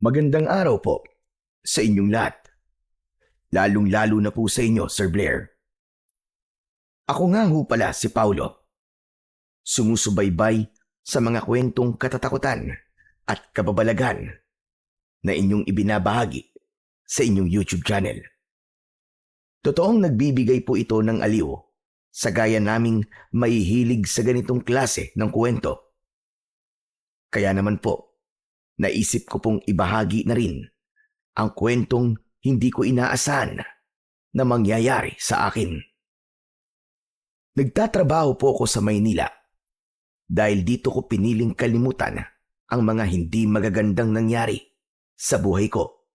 Magandang araw po sa inyong lahat, lalong-lalo na po sa inyo, Sir Blair. Ako nga ho pala si Paulo, sumusubaybay sa mga kwentong katatakutan at kababalagan na inyong ibinabahagi sa inyong YouTube channel. Totoong nagbibigay po ito ng aliw sa gaya naming mahihilig sa ganitong klase ng kwento. Kaya naman po, naisip ko pong ibahagi na rin ang kwentong hindi ko inaasahan na mangyayari sa akin. Nagtatrabaho po ako sa Maynila dahil dito ko piniling kalimutan ang mga hindi magagandang nangyari sa buhay ko.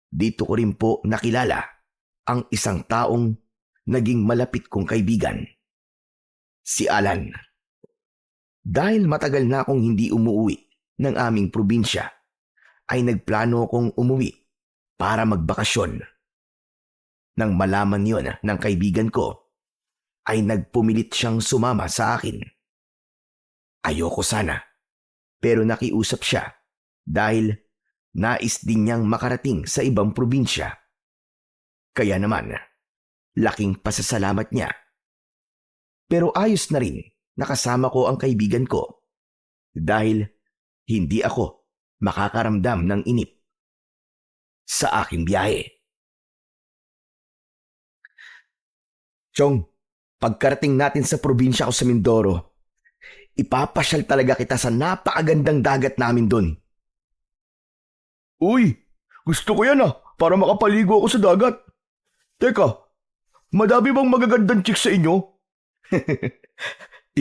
Dito ko rin po nakilala ang isang taong naging malapit kong kaibigan, si Alan. Dahil matagal na akong hindi umuwi ng aming probinsya, ay nagplano akong umuwi para magbakasyon. Nang malaman yon ng kaibigan ko, ay nagpumilit siyang sumama sa akin. Ayoko sana, pero nakiusap siya dahil nais din niyang makarating sa ibang probinsya. Kaya naman, laking pasasalamat niya. Pero ayos na rin nakasama ko ang kaibigan ko dahil hindi ako makakaramdam ng inip sa aking biyahe. Chong, pagkarating natin sa probinsya ko sa Mindoro, ipapasyal talaga kita sa napakagandang dagat namin doon. Uy, gusto ko yan para makapaligo ako sa dagat. Teka, madami bang magagandang chicks sa inyo?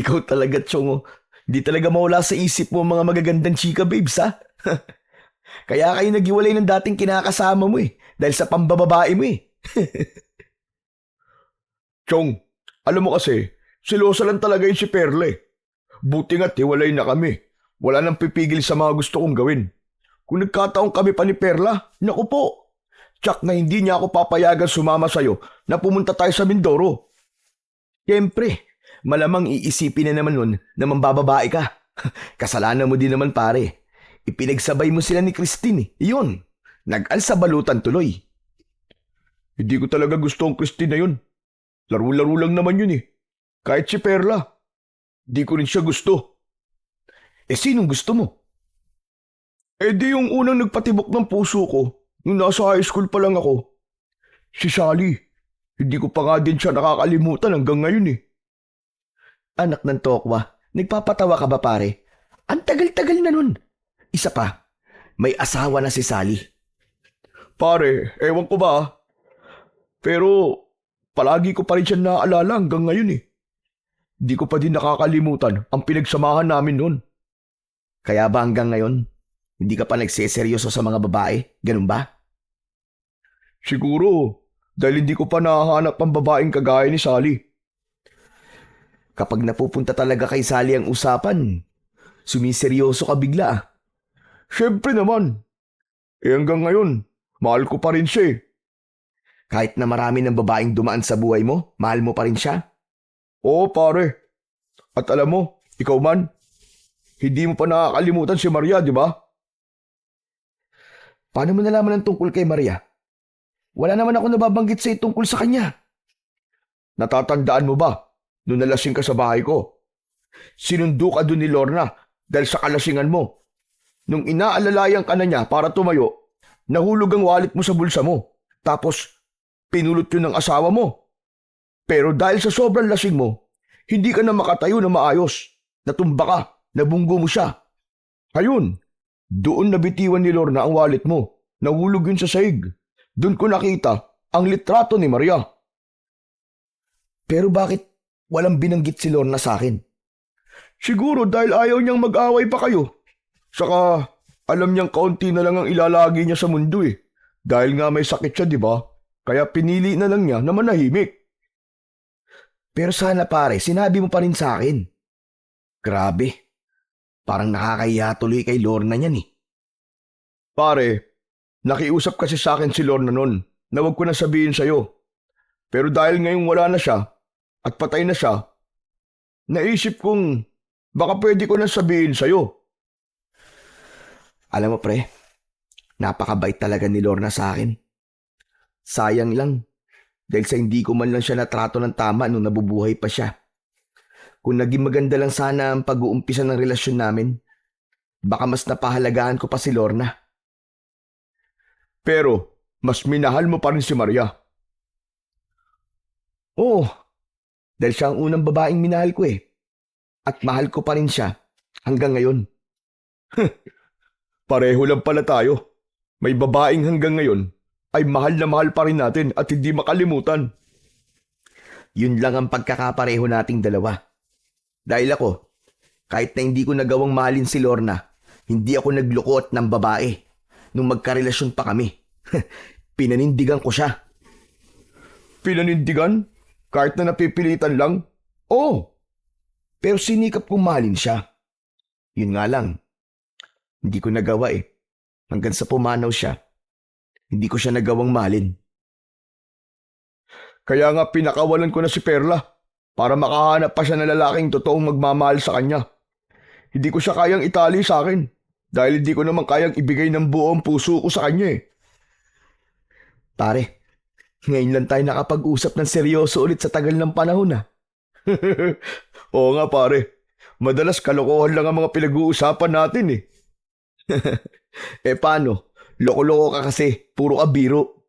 Ikaw talaga, Chong. Di talaga mawala sa isip mo mga magagandang chika, babes, ha? Kaya kayo naghiwalay ng dating kinakasama mo dahil sa pambababae mo Chong, alam mo kasi, silosa lang talaga yun si Perle. Buti nga't hiwalay na kami. Wala nang pipigil sa mga gusto kong gawin. Kung nagkataon kami pa ni Perla, naku po. Tsak na hindi niya ako papayagan sumama sa'yo na pumunta tayo sa Mindoro. Siyempre, malamang iisipin na naman nun na mambababae ka. Kasalanan mo din naman pare. Ipinagsabay mo sila ni Christine. Iyon, nag-alsabalutan tuloy. Hindi ko talaga gusto ang Christine na yun. Laro-laro lang naman yun Kahit si Perla, di ko rin siya gusto. Sinong gusto mo? Di yung unang nagpatibok ng puso ko nung nasa high school pa lang ako. Si Sally. Hindi ko pa nga din siya nakakalimutan hanggang ngayon Anak ng tokwa, nagpapatawa ka ba pare? Ang tagal-tagal na nun. Isa pa, may asawa na si Sally. Pare, ewan ko ba Pero palagi ko pa rin siya naaalala hanggang ngayon Di ko pa din nakakalimutan ang pinagsamahan namin noon. Kaya ba hanggang ngayon, hindi ka pa nagseseryoso sa mga babae? Ganun ba? Siguro, dahil hindi ko pa nahahanap ang babaeng kagaya ni Sally. Kapag napupunta talaga kay Sally ang usapan, sumiseryoso ka bigla. Siyempre naman. Hanggang ngayon, mahal ko pa rin siya Kahit na marami ng babaeng dumaan sa buhay mo, mahal mo pa rin siya? Oo pare. At alam mo, ikaw man, hindi mo pa nakakalimutan si Maria, di ba? Paano mo nalaman ang tungkol kay Maria? Wala naman ako nababanggit sa tungkol sa kanya. Natatandaan mo ba, nung nalasing ka sa bahay ko? Sinundo ka dun ni Lorna dahil sa kalasingan mo. Nung inaalalayan ka na niya para tumayo, nahulog ang wallet mo sa bulsa mo. Tapos, pinulot yun ng asawa mo. Pero dahil sa sobrang lasing mo, hindi ka na makatayo na maayos. Natumba ka, nabunggo mo siya. Ayun, doon nabitiwan ni Lorna ang wallet mo. Nahulog yun sa sahig. Doon ko nakita ang litrato ni Maria. Pero bakit walang binanggit si Lorna sa akin? Siguro dahil ayaw niyang mag-away pa kayo. Saka alam niyang kaunti na lang ang ilalagi niya sa mundo Dahil nga may sakit siya, di ba? Kaya pinili na lang niya na manahimik. Pero sana pare, sinabi mo pa rin sa akin. Grabe, parang nakakahiya tuloy kay Lorna niyan Pare, nakiusap kasi sa akin si Lorna noon na huwag ko na sabihin sa'yo. Pero dahil ngayong wala na siya at patay na siya, naisip kong baka pwede ko na sabihin sa'yo. Alam mo pre, Napakabait talaga ni Lorna sa akin. Sayang lang, dahil sa hindi ko man lang siya natrato ng tama nung nabubuhay pa siya. Kung naging maganda lang sana ang pag-uumpisa ng relasyon namin, baka mas napahalagaan ko pa si Lorna. Pero, mas minahal mo pa rin si Maria. Oo, dahil siya ang unang babaeng minahal ko eh. At mahal ko pa rin siya hanggang ngayon. Pareho lang pala tayo. May babaeng hanggang ngayon ay mahal na mahal pa rin natin at hindi makalimutan. Yun lang ang pagkakapareho nating dalawa. Dahil ako, kahit na hindi ko nagawang mahalin si Lorna, hindi ako naglukot ng babae nung magkarelasyon pa kami. Pinanindigan ko siya. Pinanindigan? Kahit na napipilitan lang? Oo. Pero sinikap kong mahalin siya. Yun nga lang, hindi ko nagawa eh. Hanggang sa pumanaw siya, hindi ko siya nagawang mahalin. Kaya nga pinakawalan ko na si Perla para makahanap pa siya ng lalaking totoong magmamahal sa kanya. Hindi ko siya kayang itali sa akin dahil hindi ko naman kayang ibigay ng buong puso ko sa kanya eh. Pare, ngayon lang tayo nakapag-usap ng seryoso ulit sa tagal ng panahon ah. Oo nga pare, madalas kalokohan lang ang mga pinag-uusapan natin eh. Eh paano? Loko-loko ka kasi, puro ka biro.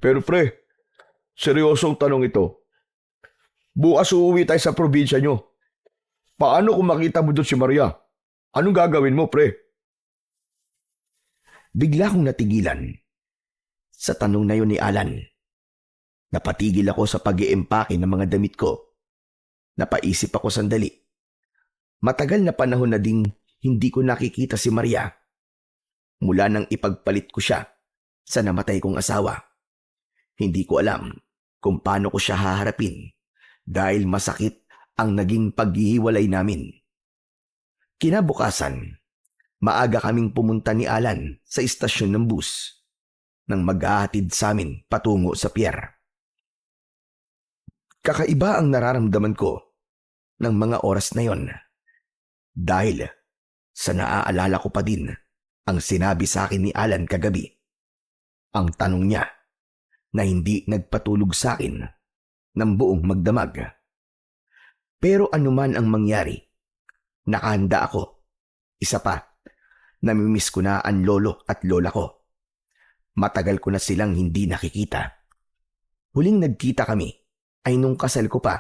Pero pre, seryosong tanong ito. Bukas uuwi tayo sa probinsya nyo. Paano kung makita mo doon si Maria? Anong gagawin mo pre? Bigla kong natigilan sa tanong na yun ni Alan. Napatigil ako sa pag-iempake ng mga damit ko. Napaisip ako sandali. Matagal na panahon na ding hindi ko nakikita si Maria. Mula nang ipagpalit ko siya sa namatay kong asawa. Hindi ko alam kung paano ko siya haharapin dahil masakit ang naging paghihiwalay namin. Kinabukasan, maaga kaming pumunta ni Alan sa istasyon ng bus nang maghahatid sa amin patungo sa pier. Kakaiba ang nararamdaman ko ng mga oras na yon dahil sa naaalala ko pa din ang sinabi sa akin ni Alan kagabi. Ang tanong niya na hindi nagpatulog sa akin ng buong magdamag. Pero anuman ang mangyari, nakahanda ako. Isa pa, namimiss ko na ang lolo at lola ko. Matagal ko na silang hindi nakikita. Huling nagkita kami ay nung kasal ko pa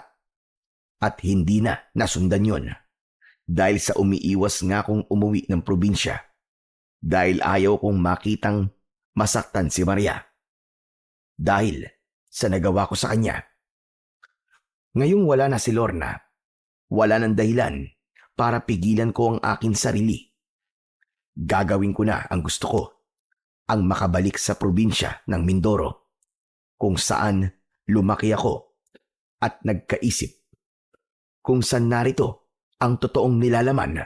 at hindi na nasundan yon. Dahil sa umiiwas nga kong umuwi ng probinsya dahil ayaw kong makitang masaktan si Maria. Dahil sa nagawa ko sa kanya. Ngayong wala na si Lorna, wala nang dahilan para pigilan ko ang aking sarili. Gagawin ko na ang gusto ko, ang makabalik sa probinsya ng Mindoro, kung saan lumaki ako at nagkaisip, kung saan narito ang totoong nilalaman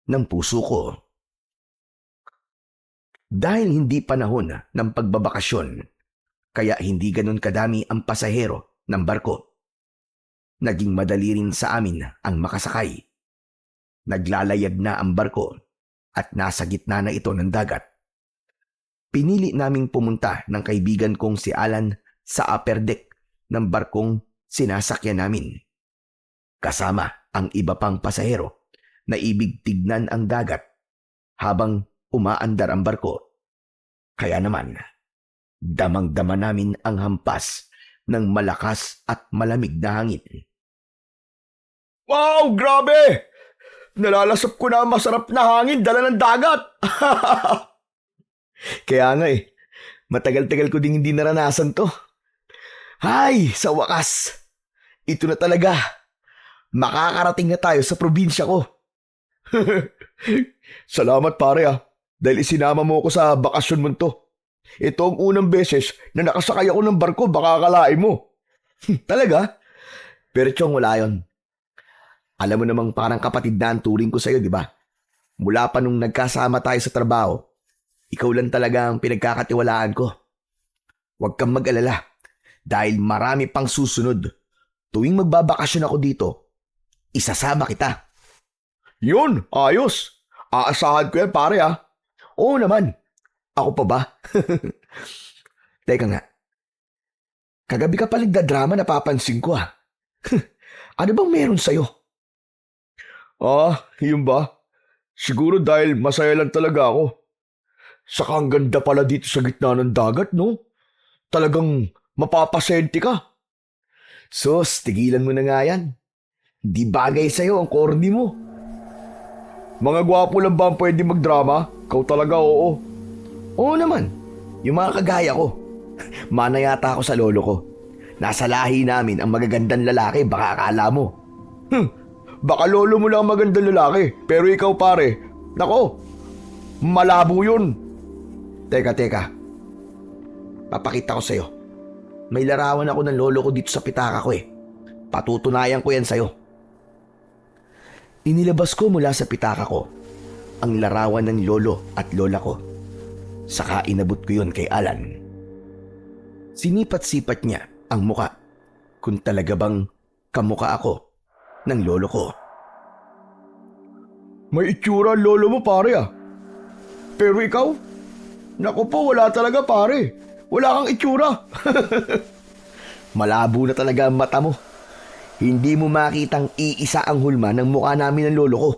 ng puso ko. Dahil hindi panahon ng pagbabakasyon, kaya hindi ganun kadami ang pasahero ng barko. Naging madali rin sa amin ang makasakay. Naglalayag na ang barko at nasa gitna na ito ng dagat. Pinili naming pumunta ng kaibigan kong si Alan sa upper deck ng barkong sinasakyan namin. Kasama ang iba pang pasahero na ibig tignan ang dagat habang umaandar ang barko. Kaya naman, damang-dama namin ang hampas ng malakas at malamig na hangin. Wow, grabe! Nalalasap ko na ang masarap na hangin dala ng dagat. Kaya nga eh, matagal-tagal ko ding hindi naranasan to. Ay, sa wakas, ito na talaga. Makakarating na tayo sa probinsya ko. Salamat pare dahil isinama mo ako sa bakasyon mo to. Ito ang unang beses na nakasakay ako ng barko, baka akalain mo. Talaga? Pero Chong, wala yun. Alam mo namang parang kapatid na ang turing ko sa'yo, di ba? Mula pa nung nagkasama tayo sa trabaho, ikaw lang talaga ang pinagkakatiwalaan ko. Huwag kang mag-alala dahil marami pang susunod. Tuwing magbabakasyon ako dito, isasama kita. Yun, ayos. Aasahan ko yan pare Oo naman. Ako pa ba? Teka nga, kagabi ka pa nagdadrama napapansin ko ah. Ano bang meron sa'yo? Yun ba? Siguro dahil masaya lang talaga ako. Saka ang ganda pala dito sa gitna ng dagat, no? Talagang mapapasenti ka. Sus, tigilan mo na nga yan. Di bagay sa'yo ang corny mo. Mga gwapo lang ba ang pwede magdrama? Kau talaga, oo. Oo naman, yung mga kagaya ko. Mana yata ako sa lolo ko. Nasa lahi namin ang magagandang lalaki, baka akala mo. Baka lolo mo lang ang magandang lalaki, pero ikaw pare, nako, malabo yun. Teka. Papakita ko sa'yo. May larawan ako ng lolo ko dito sa pitaka ko eh. Patutunayan ko yan sa'yo. Inilabas ko mula sa pitaka ko ang larawan ng lolo at lola ko. Saka inabot ko yun kay Alan. Sinipat-sipat niya ang muka kung talaga bang kamuka ako ng lolo ko. May itsura ang lolo mo pare ah. Pero ikaw? Naku po, wala talaga pare. Wala kang itsura. Malabo na talaga ang mata mo. Hindi mo makitang iisa ang hulma ng mukha namin ng lolo ko.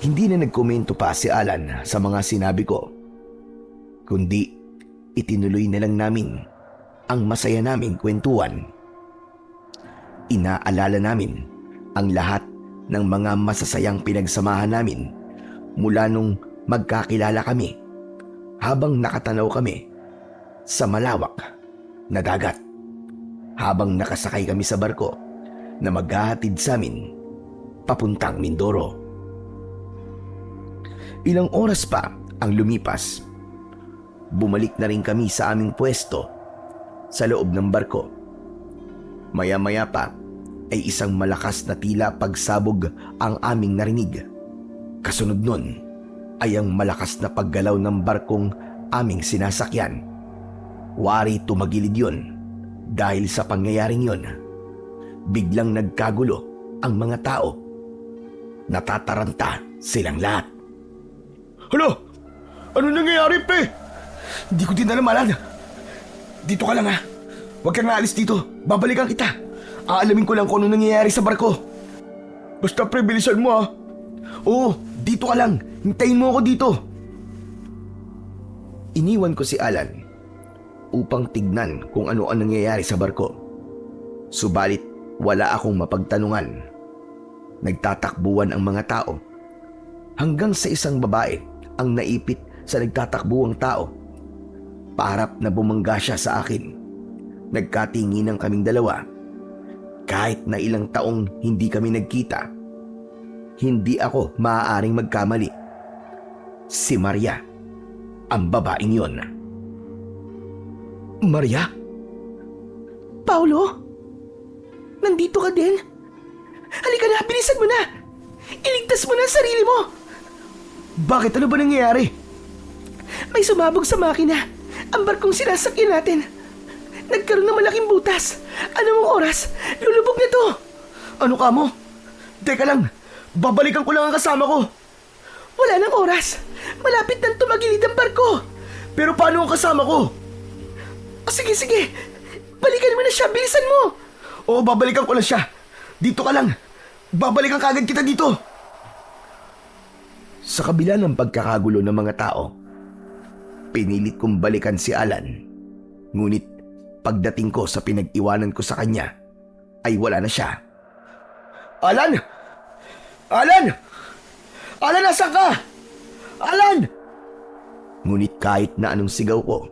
Hindi na nagkomento pa si Alan sa mga sinabi ko. Kundi itinuloy na lang namin ang masaya naming kwentuhan. Inaalala namin ang lahat ng mga masasayang pinagsamahan namin mula nung magkakilala kami habang nakatanaw kami sa malawak na dagat, habang nakasakay kami sa barko na maghahatid sa amin papuntang Mindoro. Ilang oras pa ang lumipas. Bumalik na rin kami sa aming pwesto sa loob ng barko. Maya-maya pa ay isang malakas na tila pagsabog ang aming narinig. Kasunod nun ay ang malakas na paggalaw ng barkong aming sinasakyan. Wari tumagilid yun dahil sa pangyayaring yun. Biglang nagkagulo ang mga tao. Natataranta silang lahat. Hala! Ano nangyayari, pe? Hindi ko din alam, Alan. Dito ka lang ha. Huwag kang aalis dito. Babalikan kita. Aalamin ko lang kung ano nangyayari sa barko. Basta pre, bilisan mo ha. Oo, dito ka lang. Hintayin mo ako dito. Iniwan ko si Alan upang tignan kung ano ang nangyayari sa barko. Subalit wala akong mapagtanungan. Nagtatakbuhan ang mga tao hanggang sa isang babae ang naipit sa nagtatakbuhang tao. Paharap na bumangga siya sa akin. Nagkatinginan kaming dalawa. Kahit na ilang taong hindi kami nagkita, hindi ako maaaring magkamali. Si Maria, ang babaeng yon. Maria? Paulo? Nandito ka din? Halika na, bilisan mo na! Iligtas mo na ang sarili mo! Bakit? Ano ba nangyayari? May sumabog sa makina. Ang barkong sinasakyan natin. Nagkaroon ng malaking butas. Anong oras? Lulubog na to. Ano ka mo? Teka lang, babalikan ko lang ang kasama ko. Wala nang oras. Malapit nang tumagilid ang barko. Pero paano ang kasama ko? Sige. Balikan mo na siya. Bilisan mo. Oo, babalikan ko lang siya. Dito ka lang. Babalikan kagad kita dito. Sa kabila ng pagkakagulo ng mga tao, pinilit kong balikan si Alan. Ngunit pagdating ko sa pinag-iwanan ko sa kanya, ay wala na siya. Alan! Alan! Alan, nasaan ka? Alan! Ngunit kahit na anong sigaw ko,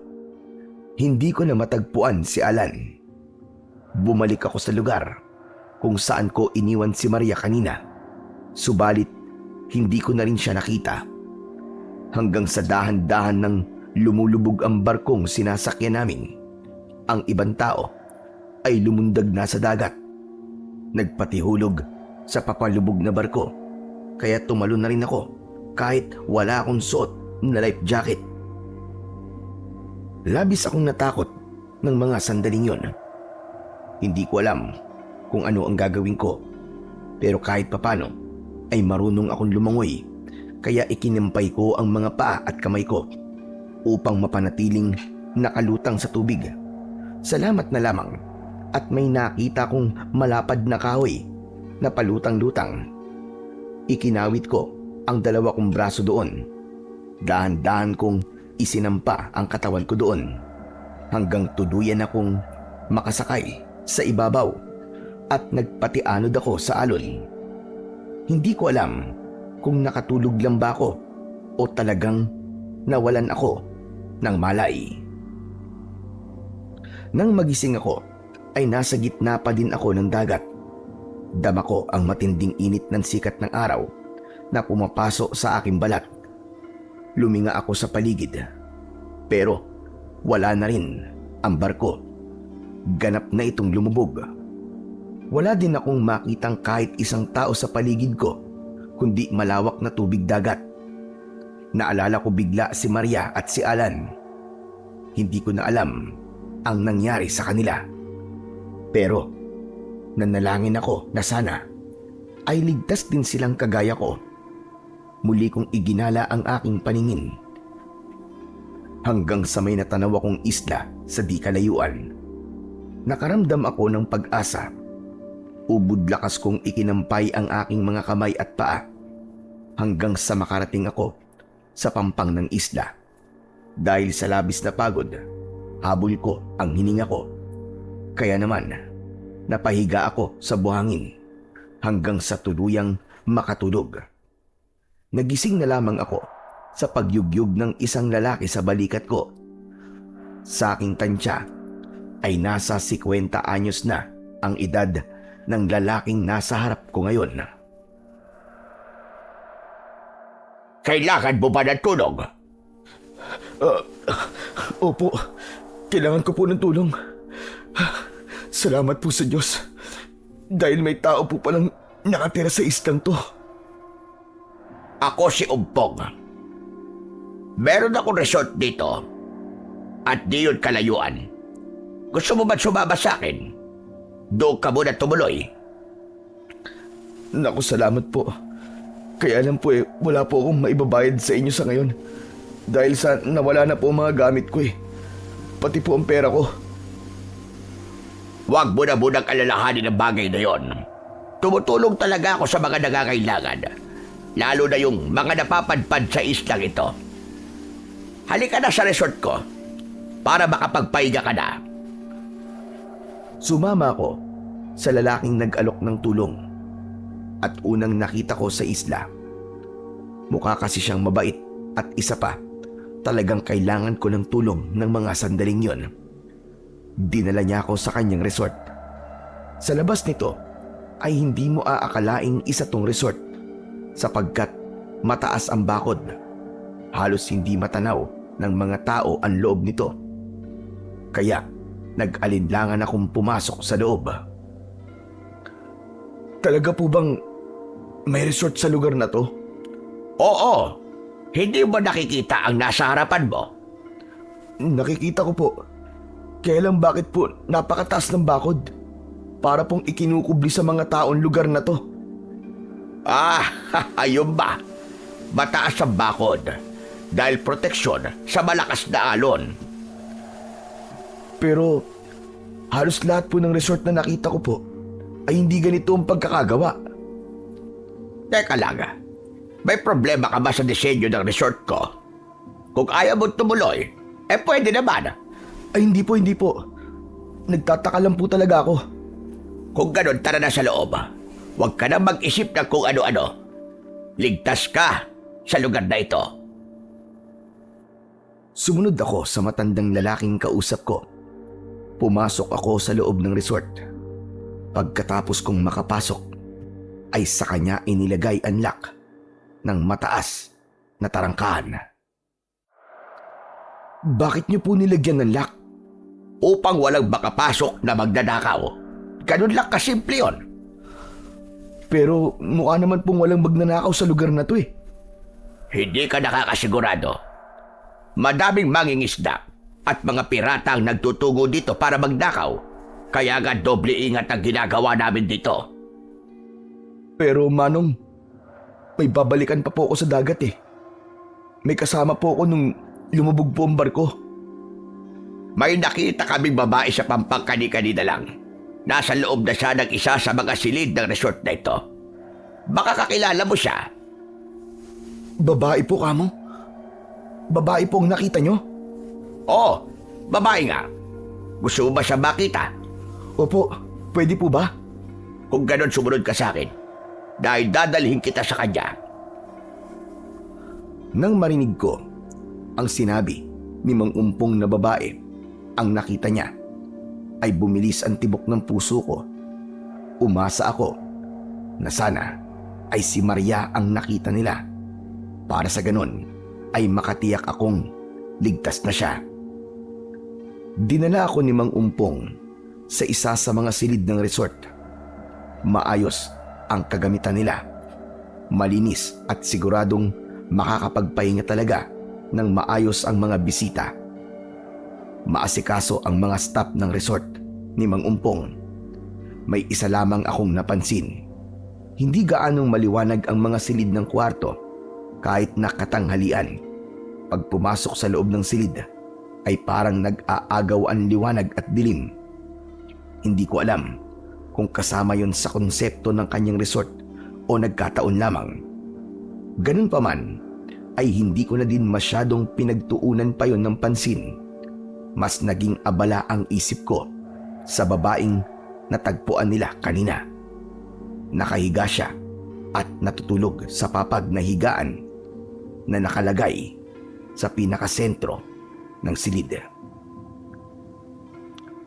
hindi ko na matagpuan si Alan. Bumalik ako sa lugar kung saan ko iniwan si Maria kanina. Subalit, hindi ko na rin siya nakita. Hanggang sa dahan-dahan ng lumulubog ang barkong sinasakyan namin, ang ibang tao ay lumundag na sa dagat. Nagpatihulog sa papalubog na barko, kaya tumalon na rin ako kahit wala akong suot na life jacket. Labis akong natakot ng mga sandaling yon. Hindi ko alam kung ano ang gagawin ko, pero kahit papano ay marunong akong lumangoy kaya ikinimpay ko ang mga paa at kamay ko upang mapanatiling nakalutang sa tubig. Salamat na lamang at may nakita kong malapad na kahoy na palutang-lutang. Ikinawit ko ang dalawa kong braso doon. Dahan-dahan kong isinampa ang katawan ko doon hanggang tuluyan akong makasakay sa ibabaw at nagpatianod ako sa alon. Hindi ko alam kung nakatulog lang ba ako o talagang nawalan ako ng malay. Nang magising ako ay nasa gitna pa din ako ng dagat. Dama ko ang matinding init ng sikat ng araw na pumapasok sa aking balat. Luminga ako sa paligid pero wala na rin ang barko. Ganap na itong lumubog. Wala din akong makitang kahit isang tao sa paligid ko kundi malawak na tubig dagat. Naalala ko bigla si Maria at si Alan. Hindi ko na alam ang nangyari sa kanila. Pero nanalangin ako na sana ay ligtas din silang kagaya ko. Muli kong iginala ang aking paningin hanggang sa may natanaw akong isla sa di kalayuan. Nakaramdam ako ng pag-asa. Ubod lakas kong ikinampay ang aking mga kamay at paa hanggang sa makarating ako sa pampang ng isla. Dahil sa labis na pagod, habol ko ang hininga ko. Kaya naman, napahiga ako sa buhangin hanggang sa tuluyang makatulog. Nagising na lamang ako sa pagyugyug ng isang lalaki sa balikat ko. Sa aking tansya ay nasa 50 anyos na ang edad ng lalaking nasa harap ko ngayon. Kailangan mo ba ng tulong? Opo, kailangan ko po ng tulong. Salamat po sa Diyos. Dahil may tao po palang nakatira sa islang to. Ako si Umpong. Meron akong resort dito at di yun kalayuan. Gusto mo ba sumama sa akin? Doon ka muna tumuloy. Naku, salamat po. Kaya lang po wala po akong maibabayad sa inyo sa ngayon. Dahil sa nawala na po ang mga gamit ko Pati po ang pera ko. Huwag mo na munang alalahanin ang bagay na yon. Tumutulong talaga ako sa mga nangangailangan. Lalo na yung mga napapadpad sa islang ito. Halika na sa resort ko para makapagpahinga ka na. Sumama ako sa lalaking nag-alok ng tulong at unang nakita ko sa isla. Mukha kasi siyang mabait at isa pa, talagang kailangan ko ng tulong ng mga sandaling yon. Dinala niya ako sa kanyang resort. Sa labas nito ay hindi mo aakalaing isa tong resort sapagkat mataas ang bakod. Halos hindi matanaw ng mga tao ang loob nito. Kaya nag-alinlangan akong pumasok sa loob. Talaga po bang may resort sa lugar na to? Oo. Hindi mo nakikita ang nasa harapan mo? Nakikita ko po. Kaya lang bakit po napakataas ng bakod? Para pong ikinukubli sa mga taong lugar na to. Ayun ba? Mataas ang bakod dahil proteksyon sa malakas na alon. Pero halos lahat po ng resort na nakita ko po ay hindi ganito ang pagkakagawa. Teka lang, may problema ka ba sa disenyo ng resort ko? Kung ayaw mo tumuloy, pwede naman. Ay hindi po. Nagtataka lang po talaga ako. Kung ganon, tara na sa loob. Huwag ka na mag-isip ng kung ano-ano. Ligtas ka sa lugar na ito. Sumunod ako sa matandang lalaking kausap ko. Pumasok ako sa loob ng resort. Pagkatapos kong makapasok, ay sa kanya inilagay ang lock ng mataas na tarangkahan. Bakit niyo po nilagyan ng lock? Upang walang makapasok na magnanakaw. Ganun lang kasimple yun. Pero mukha naman pong walang magnanakaw sa lugar na to Hindi ka nakakasigurado. Madaming mangingisda at mga pirata ang nagtutungo dito para magnakaw. Kaya nga doble ingat ang ginagawa namin dito. Pero Manong, May babalikan pa po ako sa dagat eh. May kasama po ako nung lumubog po ang barko. May nakita kaming babae sa Pampang kani-kanina lang. Nasa loob na siya ng isa sa mga silid ng resort na ito. Baka kakilala mo siya. Babae po kamo? Babae po ang nakita nyo? Oo, babae nga. Gusto mo ba siya makita? Opo, pwede po ba? Kung ganon, sumunod ka sa akin. Dahil dadalhin kita sa kanya. Nang marinig ko ang sinabi ni Mang Umpong na babae ang nakita niya, ay bumilis ang tibok ng puso ko. Umasa ako na sana ay si Maria ang nakita nila. Para sa ganon ay makatiyak akong ligtas na siya. Dinala ako ni Mang Umpong sa isa sa mga silid ng resort. Maayos ang kagamitan nila. Malinis at siguradong makakapagpahinga talaga ng maayos ang mga bisita. Maasikaso ang mga staff ng resort ni Mang Umpong. May isa lamang akong napansin. Hindi gaanong maliwanag ang mga silid ng kwarto kahit nakatanghalian. Pag pumasok sa loob ng silid ay parang nag-aagaw ang liwanag at dilim. Hindi ko alam kung kasama yon sa konsepto ng kanyang resort o nagkataon lamang. Ganun pa man, ay hindi ko na din masyadong pinagtuunan pa yon ng pansin. Mas naging abala ang isip ko sa babaeng natagpuan nila kanina. Nakahiga siya at natutulog sa papag na higaan na nakalagay sa pinakasentro ng silid.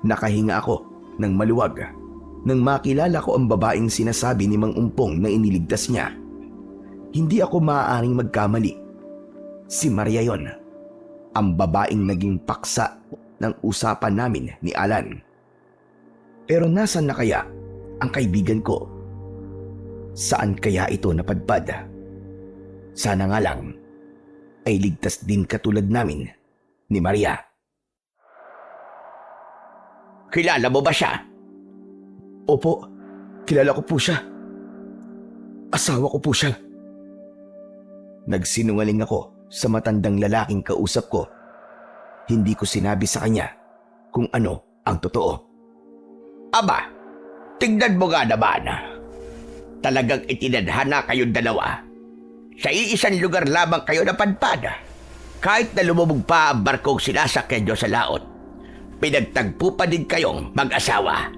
Nakahinga ako ng maluwag nang makilala ko ang babaeng sinasabi ni Mang Umpong na iniligtas niya. Hindi ako maaaring magkamali. Si Maria yon, ang babaeng naging paksa ng usapan namin ni Alan. Pero nasan na kaya ang kaibigan ko? Saan kaya ito napadpad? Sana nga lang ay ligtas din katulad namin ni Maria. Kilala mo ba siya? Opo, kilala ko po siya. Asawa ko po siya. Nagsinungaling ako sa matandang lalaking kausap ko. Hindi ko sinabi sa kanya kung ano ang totoo. Aba, tignan mo nga naman. Talagang itinadhana kayong dalawa. Sa iisang lugar lamang kayo napadpad. Kahit na lumubog pa ang barkong sinasakyan nyo sa laot, pinagtagpo pa din kayong mag-asawa.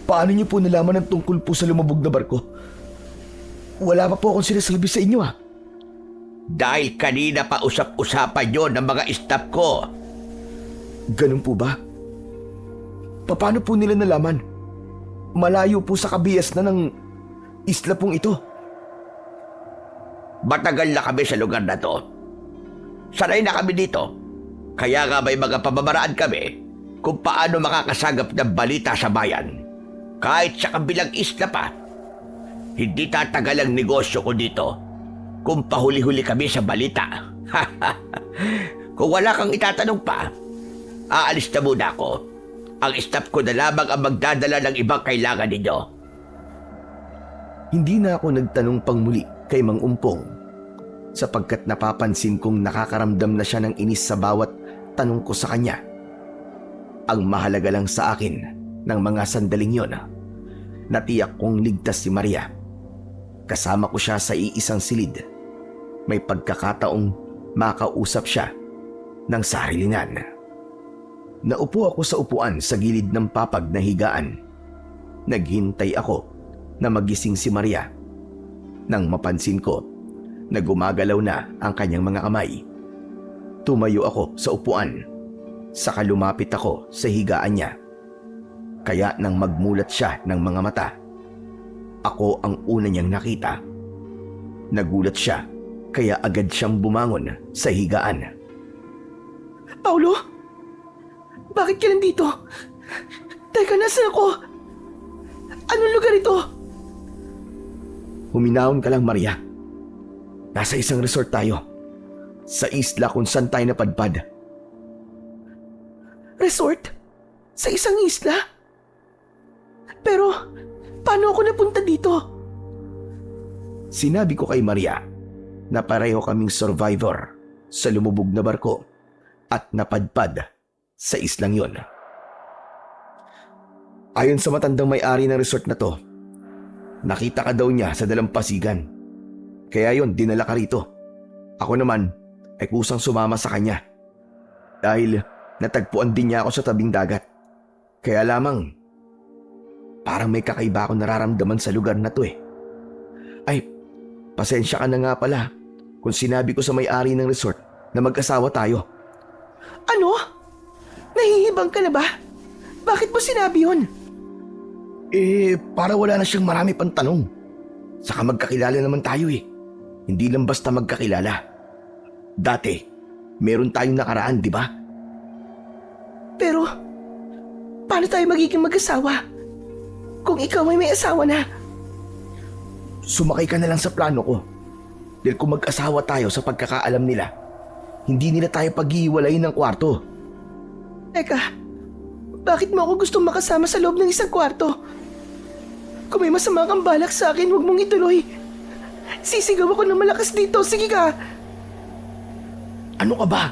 Paano niyo po nalaman ang tungkol po sa lumubog na barko? Wala pa po akong sinasabi sa inyo Dahil kanina pa usap-usapan nyo ng mga staff ko. Ganun po ba? Paano po nila nalaman? Malayo po sa kabihas na ng isla pong ito. Matagal na kami sa lugar na to. Sanay na kami dito. Kaya nga may mga pamamaraan kami kung paano makakasagap ng balita sa bayan. Kahit sa kabilang isla pa. Hindi tatagal ang negosyo ko dito kung pahuli-huli kami sa balita. Kung wala kang itatanong pa, aalis na muna ako. Ang staff ko na lamang ang magdadala ng ibang kailangan ninyo. Hindi na ako nagtanong pang muli kay Mang Umpong sapagkat napapansin kong nakakaramdam na siya ng inis sa bawat tanong ko sa kanya. Ang mahalaga lang sa akin ng mga sandaling yon, natiyak kong ligtas si Maria. Kasama ko siya sa iisang silid. May pagkakataong makausap siya ng sarilingan. Naupo ako sa upuan sa gilid ng papag na higaan. Naghintay ako na magising si Maria. Nang mapansin ko na gumagalaw na ang kanyang mga kamay, tumayo ako sa upuan. Saka lumapit ako sa higaan niya. Kaya nang magmulat siya ng mga mata, ako ang una niyang nakita. Nagulat siya kaya agad siyang bumangon sa higaan. Paulo? Bakit ka nandito? Teka, nasaan ako? Anong lugar ito? Huminahon ka lang, Maria. Nasa isang resort tayo. Sa isla kung saan tayo napadpad. Resort? Sa isang isla? Pero, paano ako napunta dito? Sinabi ko kay Maria na pareho kaming survivor sa lumubog na barko at napadpad sa islang yon. Ayon sa matandang may-ari ng resort na to, nakita ka daw niya sa dalampasigan. Kaya yon, dinala ka rito. Ako naman ay kusang sumama sa kanya. Dahil natagpuan din niya ako sa tabing dagat. Kaya lamang, parang may kakaiba akong nararamdaman sa lugar na to eh. Ay, pasensya ka na nga pala kung sinabi ko sa may-ari ng resort na mag-asawa tayo. Ano? Nahihibang ka na ba? Bakit mo sinabi yun? Para wala na siyang marami pang tanong. Saka magkakilala naman tayo eh. Hindi lang basta magkakilala. Dati, meron tayong nakaraan, di ba? Pero, paano tayo magiging mag-asawa? Kung ikaw ay may asawa na. Sumakay ka na lang sa plano ko. Dahil kung mag-asawa tayo sa pagkakaalam nila, hindi nila tayo pag-iiwalayin ng kwarto. Teka, bakit mo ako gustong makasama sa loob ng isang kwarto? Kung may masama kang balak sa akin, huwag mong ituloy. Sisigaw ako ng malakas dito, sige ka. Ano ka ba?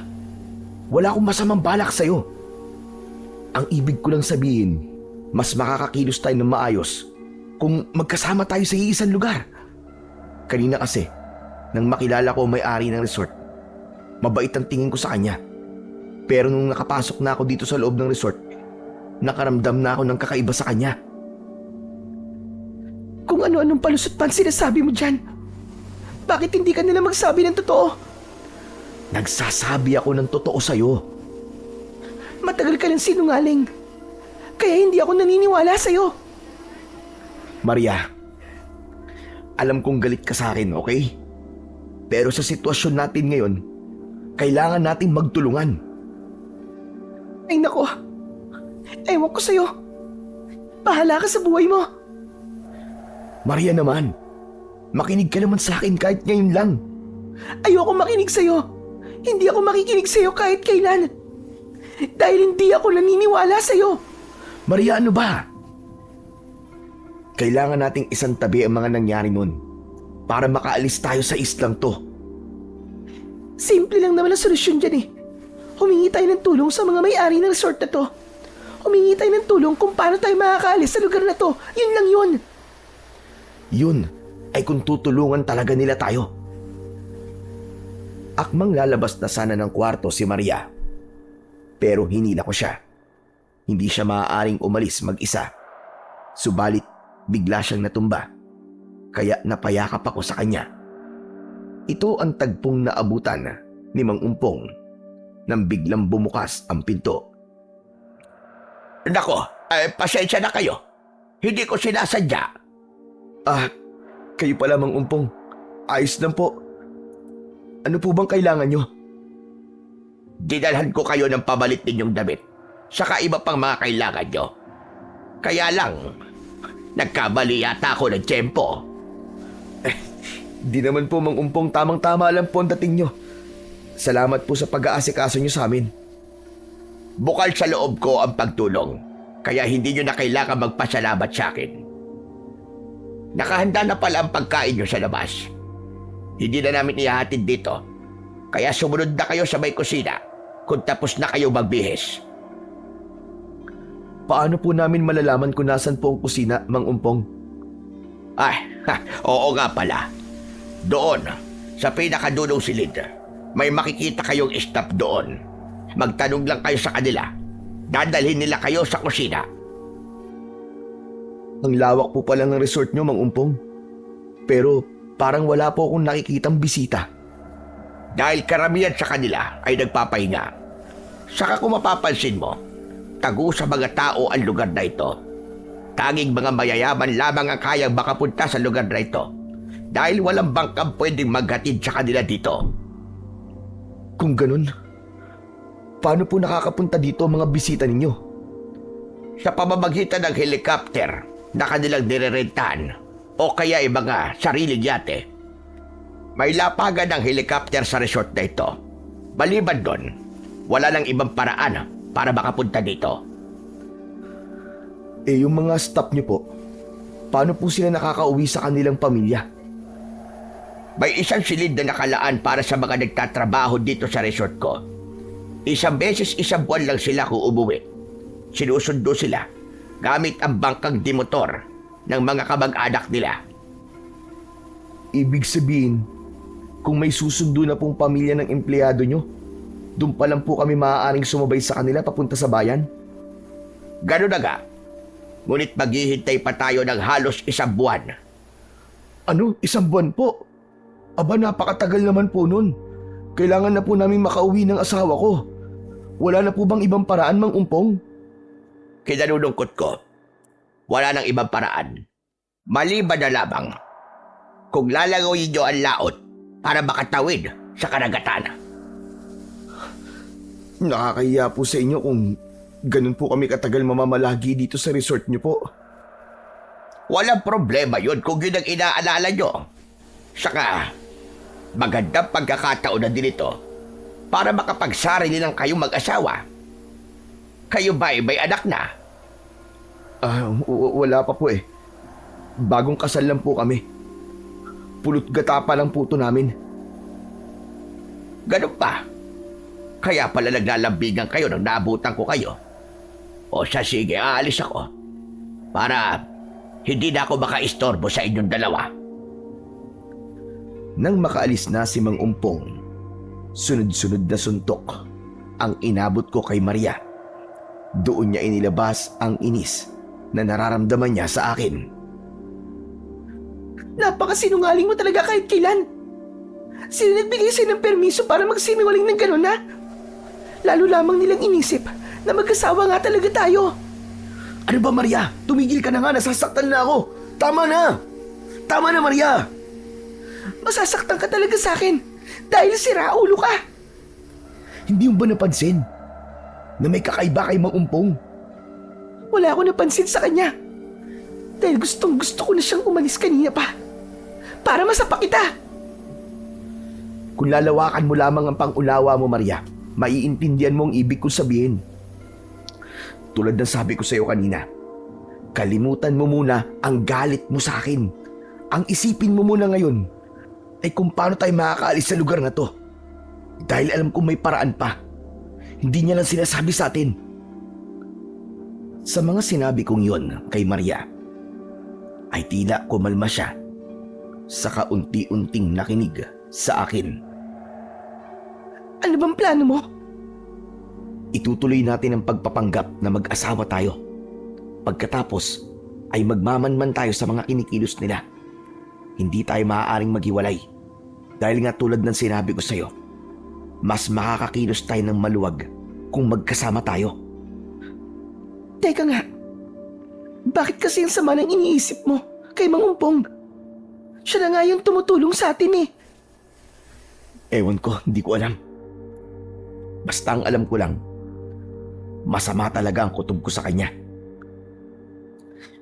Wala akong masamang balak sa'yo. Ang ibig ko lang sabihin, mas makakakilos tayo ng maayos kung magkasama tayo sa iisang lugar. Kanina kasi, nang makilala ko ang may-ari ng resort, mabait ang tingin ko sa kanya. Pero nung nakapasok na ako dito sa loob ng resort, nakaramdam na ako ng kakaiba sa kanya. Kung ano-anong palusot pa ang sinasabi mo dyan, bakit hindi ka nila magsabi ng totoo? Nagsasabi ako ng totoo sa'yo. Matagal ka ng sinungaling, kaya hindi ako naniniwala sa'yo. Maria, alam kong galit ka sa akin, okay? Pero sa sitwasyon natin ngayon, kailangan nating magtulungan. Ay nako, ewan ko sa'yo. Bahala ka sa buhay mo. Maria naman, makinig ka naman sa akin kahit ngayon lang. Ayoko makinig sa'yo. Hindi ako makikinig sa'yo kahit kailan. Dahil hindi ako naniniwala sa'yo. Maria, ano ba? Kailangan nating isang tabi ang mga nangyari nun para makaalis tayo sa islang to. Simple lang naman ang solusyon dyan eh. Humingi tayo ng tulong sa mga may-ari ng resort na to. Humingi tayo ng tulong kung paano tayo makakaalis sa lugar na to. Yun lang yun. Yun ay kung tutulungan talaga nila tayo. Akmang lalabas na sana ng kwarto si Maria. Pero hinila ko siya. Hindi siya maaaring umalis mag-isa. Subalit bigla siyang natumba. Kaya napayakap ako sa kanya. Ito ang tagpong naabutan ni Mang Umpong nang biglang bumukas ang pinto. Nako, pasensya na kayo. Hindi ko sinasadya. Kayo pala Mang Umpong. Ayos lang po. Ano po bang kailangan nyo? Dinalhan ko kayo ng pabalit ninyong damit. Saka iba pang mga kailangan nyo. Kaya lang, nagkamali yata ako ng tiyempo. Di naman po Mang Umpong, tamang-tama lang po ang dating nyo. Salamat po sa pag-aasikaso nyo sa amin. Bukal sa loob ko ang pagtulong. Kaya hindi nyo na kailangan magpasalamat sa akin. Nakahanda na pala ang pagkain nyo sa labas. Hindi na namin ihahatid dito. Kaya sumunod na kayo sa may kusina kung tapos na kayo magbihis. Paano po namin malalaman kung nasan po ang kusina, Mang Umpong? Oo nga pala. Doon, sa pinakadulong silid, may makikita kayong staff doon. Magtanong lang kayo sa kanila. Dadalhin nila kayo sa kusina. Ang lawak po pala ng resort nyo, Mang Umpong. Pero parang wala po akong nakikitang bisita. Dahil karamihan sa kanila ay nagpapahinga. Saka kung mapapansin mo, tago sa mga tao ang lugar na ito. Tanging mga mayayaman lamang ang kayang makapunta sa lugar na ito. Dahil walang bangkang pwedeng maghatid sa kanila dito. Kung ganun, paano po nakakapunta dito ang mga bisita ninyo? Sa pamamagitan ng helicopter na kanilang nirerentahan o kaya ay mga sariling yate. May lapagan ng helicopter sa resort na ito. Maliban doon, wala nang ibang paraan para makapunta dito. Yung mga staff nyo po, paano po sila nakakauwi sa kanilang pamilya? May isang silid na nakalaan para sa mga nagtatrabaho dito sa resort ko. Isang beses isang buwan lang sila kung umuwi. Sinusundo sila gamit ang bangkang dimotor ng mga kamag-anak nila. Ibig sabihin, kung may susundo na pong pamilya ng empleyado nyo, doon pa lang po kami maaaring sumabay sa kanila papunta sa bayan? Ganun na nga. Ngunit maghihintay pa tayo ng halos isang buwan. Ano? Isang buwan po? Aba, napakatagal naman po nun. Kailangan na po namin makauwi ng asawa ko. Wala na po bang ibang paraan, Mang Umpong? Kinalulungkot ko, wala nang ibang paraan. Maliban na lamang kung lalagawin niyo ang laot para makatawid sa karagatan. Nakakahiya po sa inyo kung ganun po kami katagal mamamalagi dito sa resort nyo po. Walang problema yun kung yun ang inaalala nyo. Saka, magandang pagkakataon na din ito para makapagsarili lang kayong mag-asawa. Kayo ba ay may anak na? Wala pa po eh. Bagong kasal lang po kami. Pulot gata pa lang po ito namin. Ganun pa. Kaya pala naglalambigan kayo nang naabutan ko kayo. O siya, sige, aalis ako. Para hindi na ako makaistorbo sa inyong dalawa. Nang makaalis na si Mang Umpong, sunod-sunod na suntok ang inabot ko kay Maria. Doon niya inilabas ang inis na nararamdaman niya sa akin. Napakasinungaling mo talaga kahit kailan. Sino nagbigay sa'yo ng permiso para magsimiwaling ng gano'n na? Lalo lamang nilang inisip na magkasawa nga talaga tayo. Ano ba, Maria? Tumigil ka na nga, nasasaktan na ako. Tama na! Tama na, Maria! Masasaktan ka talaga sa akin dahil siraulo ka. Hindi mo ba napansin na may kakaiba kay Mang Umpong? Wala ako napansin sa kanya. Dahil gustong gusto ko na siyang umalis kanina pa. Para masapa kita. Kung lalawakan mo lamang ang pangunawa mo, Maria, maiintindihan mo ang ibig kong sabihin. Tulad ng sabi ko sa iyo kanina, kalimutan mo muna ang galit mo sa akin. Ang isipin mo muna ngayon ay kung paano tayo makakaalis sa lugar na to. Dahil alam kong may paraan pa. Hindi niya lang sinasabi sa atin. Sa mga sinabi kong yon kay Maria, ay tila kumalma siya sa kaunti-unting nakinig sa akin. Ano bang plano mo? Itutuloy natin ang pagpapanggap na mag-asawa tayo. Pagkatapos ay magmamanman tayo sa mga kinikilos nila. Hindi tayo maaaring maghiwalay. Dahil nga tulad ng sinabi ko sa'yo, mas makakakilos tayo ng maluwag kung magkasama tayo. Teka nga, bakit kasi ang sama ng iniisip mo kay Mang Umpong? Siya na nga yung tumutulong sa atin eh. Ewan ko, hindi ko alam. Basta ang alam ko lang, masama talaga ang kutob ko sa kanya.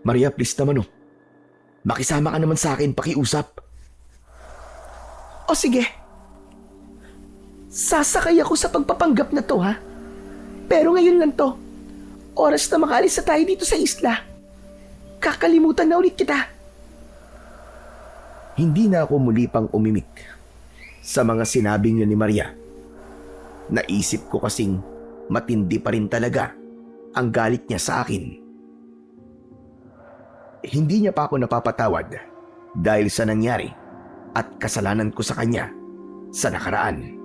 Maria, please naman makisama ka naman sa akin, pakiusap. O sige, sasakay ako sa pagpapanggap na to ha. Pero ngayon lang to. Oras na makaalis na tayo dito sa isla. Kakalimutan na ulit kita. Hindi na ako muli pang umimik sa mga sinabing niya ni Maria. Naisip ko kasing matindi pa rin talaga ang galit niya sa akin. Hindi niya pa ako napapatawad dahil sa nangyari at kasalanan ko sa kanya sa nakaraan.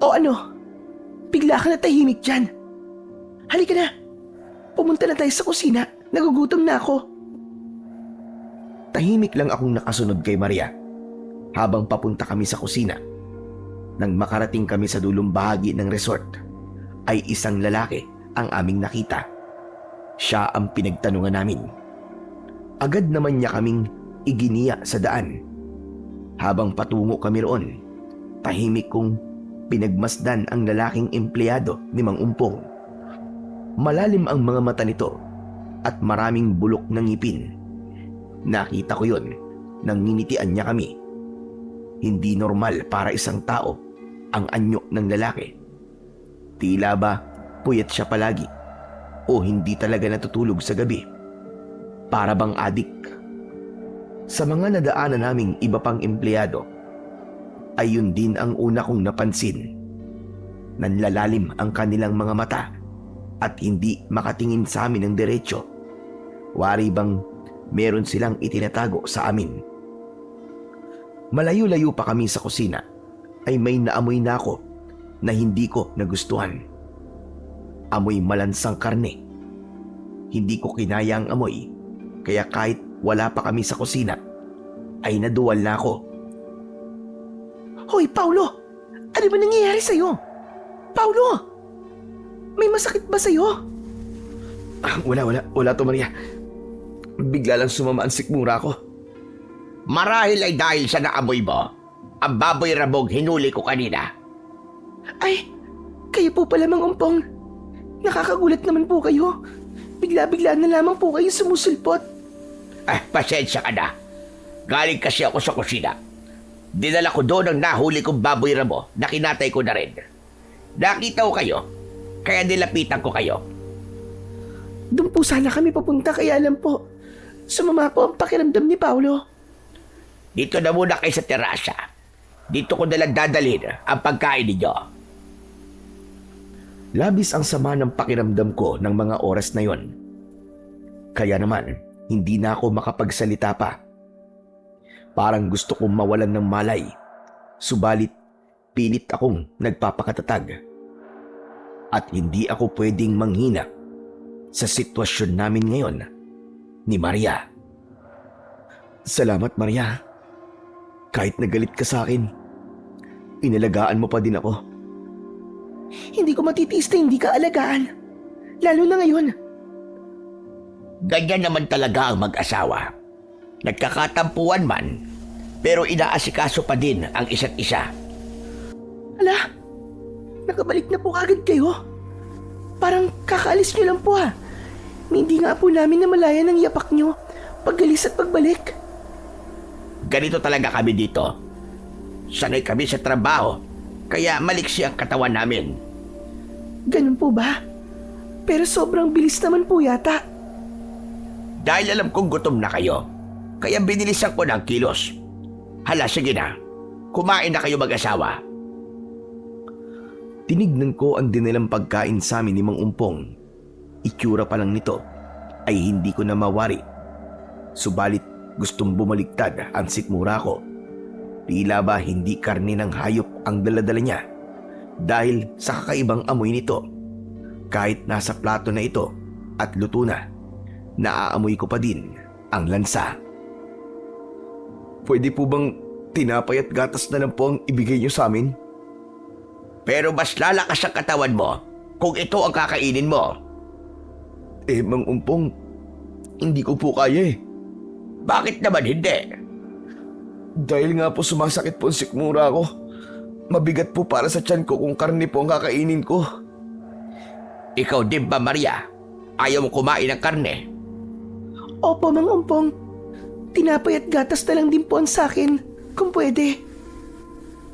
O ano? Bigla ka na tahimik dyan. Halika na. Pumunta na tayo sa kusina. Nagugutom na ako. Tahimik lang akong nakasunod kay Maria habang papunta kami sa kusina. Nang makarating kami sa dulong bahagi ng resort, ay isang lalaki ang aming nakita. Siya ang pinagtanungan namin. Agad naman niya kaming iginiya sa daan. Habang patungo kami roon, tahimik kong pinagmasdan ang lalaking empleyado ni Mang Umpong. Malalim ang mga mata nito at maraming bulok ng ngipin. Nakita ko yon nang nginitian niya kami. Hindi normal para isang tao ang anyo ng lalaki. Tila ba puyat siya palagi o hindi talaga natutulog sa gabi. Para bang adik. Sa mga nadaanan naming iba pang empleyado, ay yun din ang una kong napansin. Nanlalalim ang kanilang mga mata at hindi makatingin sa amin ng diretsyo. Wari bang meron silang itinatago sa amin. Malayo-layo pa kami sa kusina ay may naamoy na ako na hindi ko nagustuhan. Amoy malansang karne. Hindi ko kinaya ang amoy, kaya kahit wala pa kami sa kusina ay naduwal na ako. Hoy, Paulo! Ano ba nangyayari sa'yo? Paulo! May masakit ba sa'yo? Wala to, Maria. Bigla lang sumama ang sikmura ko. Marahil ay dahil sa naamoy mo. Ang baboy rabog hinuli ko kanina. Ay, kayo po pala, Mang Umpong. Nakakagulat naman po kayo. Bigla-bigla na lamang po kayong sumusulpot. Pasensya ka na. Galing kasi ako sa kusina. Dinala ko doon ang nahuli kong baboy rabo na kinatay ko na rin. Nakita ko kayo, kaya nilapitan ko kayo. Doon po sana kami papunta, kaya alam po. Sumama po ang pakiramdam ni Paulo. Dito na muna kayo sa terasa. Dito ko nalang dadalhin ang pagkain ninyo. Labis ang sama ng pakiramdam ko ng mga oras na yon. Kaya naman, hindi na ako makapagsalita pa. Parang gusto kong mawalan ng malay. Subalit, pilit akong nagpapakatatag. At hindi ako pwedeng manghina sa sitwasyon namin ngayon ni Maria. Salamat, Maria. Kahit nagalit ka sa akin, inalagaan mo pa din ako. Hindi ko matitiis na hindi ka alagaan. Lalo na ngayon. Ganyan naman talaga ang mag-asawa. Nagkakatampuan man, pero inaasikaso pa din ang isa't isa. Ala, nakabalik na po agad kayo. Parang kakaalis nyo lang po ha. Hindi nga po namin namalayan ang yapak nyo pagalis at pagbalik. Ganito talaga kami dito. Sanay kami sa trabaho, kaya maliksi ang katawan namin. Ganun po ba? Pero sobrang bilis naman po yata. Dahil alam kong gutom na kayo, kaya binilisan ko ng kilos. Hala, sige na. Kumain na kayo mag-asawa. Tinignan ko ang dinilang pagkain sa amin ni Mang Umpong. Itsura pa lang nito ay hindi ko na mawari. Subalit gustong bumaliktad ang sikmura ko. Tila ba hindi karne ng hayop ang daladala niya dahil sa kakaibang amoy nito. Kahit nasa plato na ito at luto na, naaamoy ko pa din ang lansa. Pwede po bang tinapay at gatas na lang po ang ibigay niyo sa amin? Pero mas lalakas ang katawan mo kung ito ang kakainin mo. Mang Umpong, hindi ko po kaya eh. Bakit naman hindi? Dahil nga po sumasakit po ang sikmura ko. Mabigat po para sa tiyan ko kung karne po ang kakainin ko. Ikaw din ba, Maria? Ayaw mo kumain ng karne? Opo, Mang Umpong. Tinapay at gatas na lang din po ang sakin, kung pwede.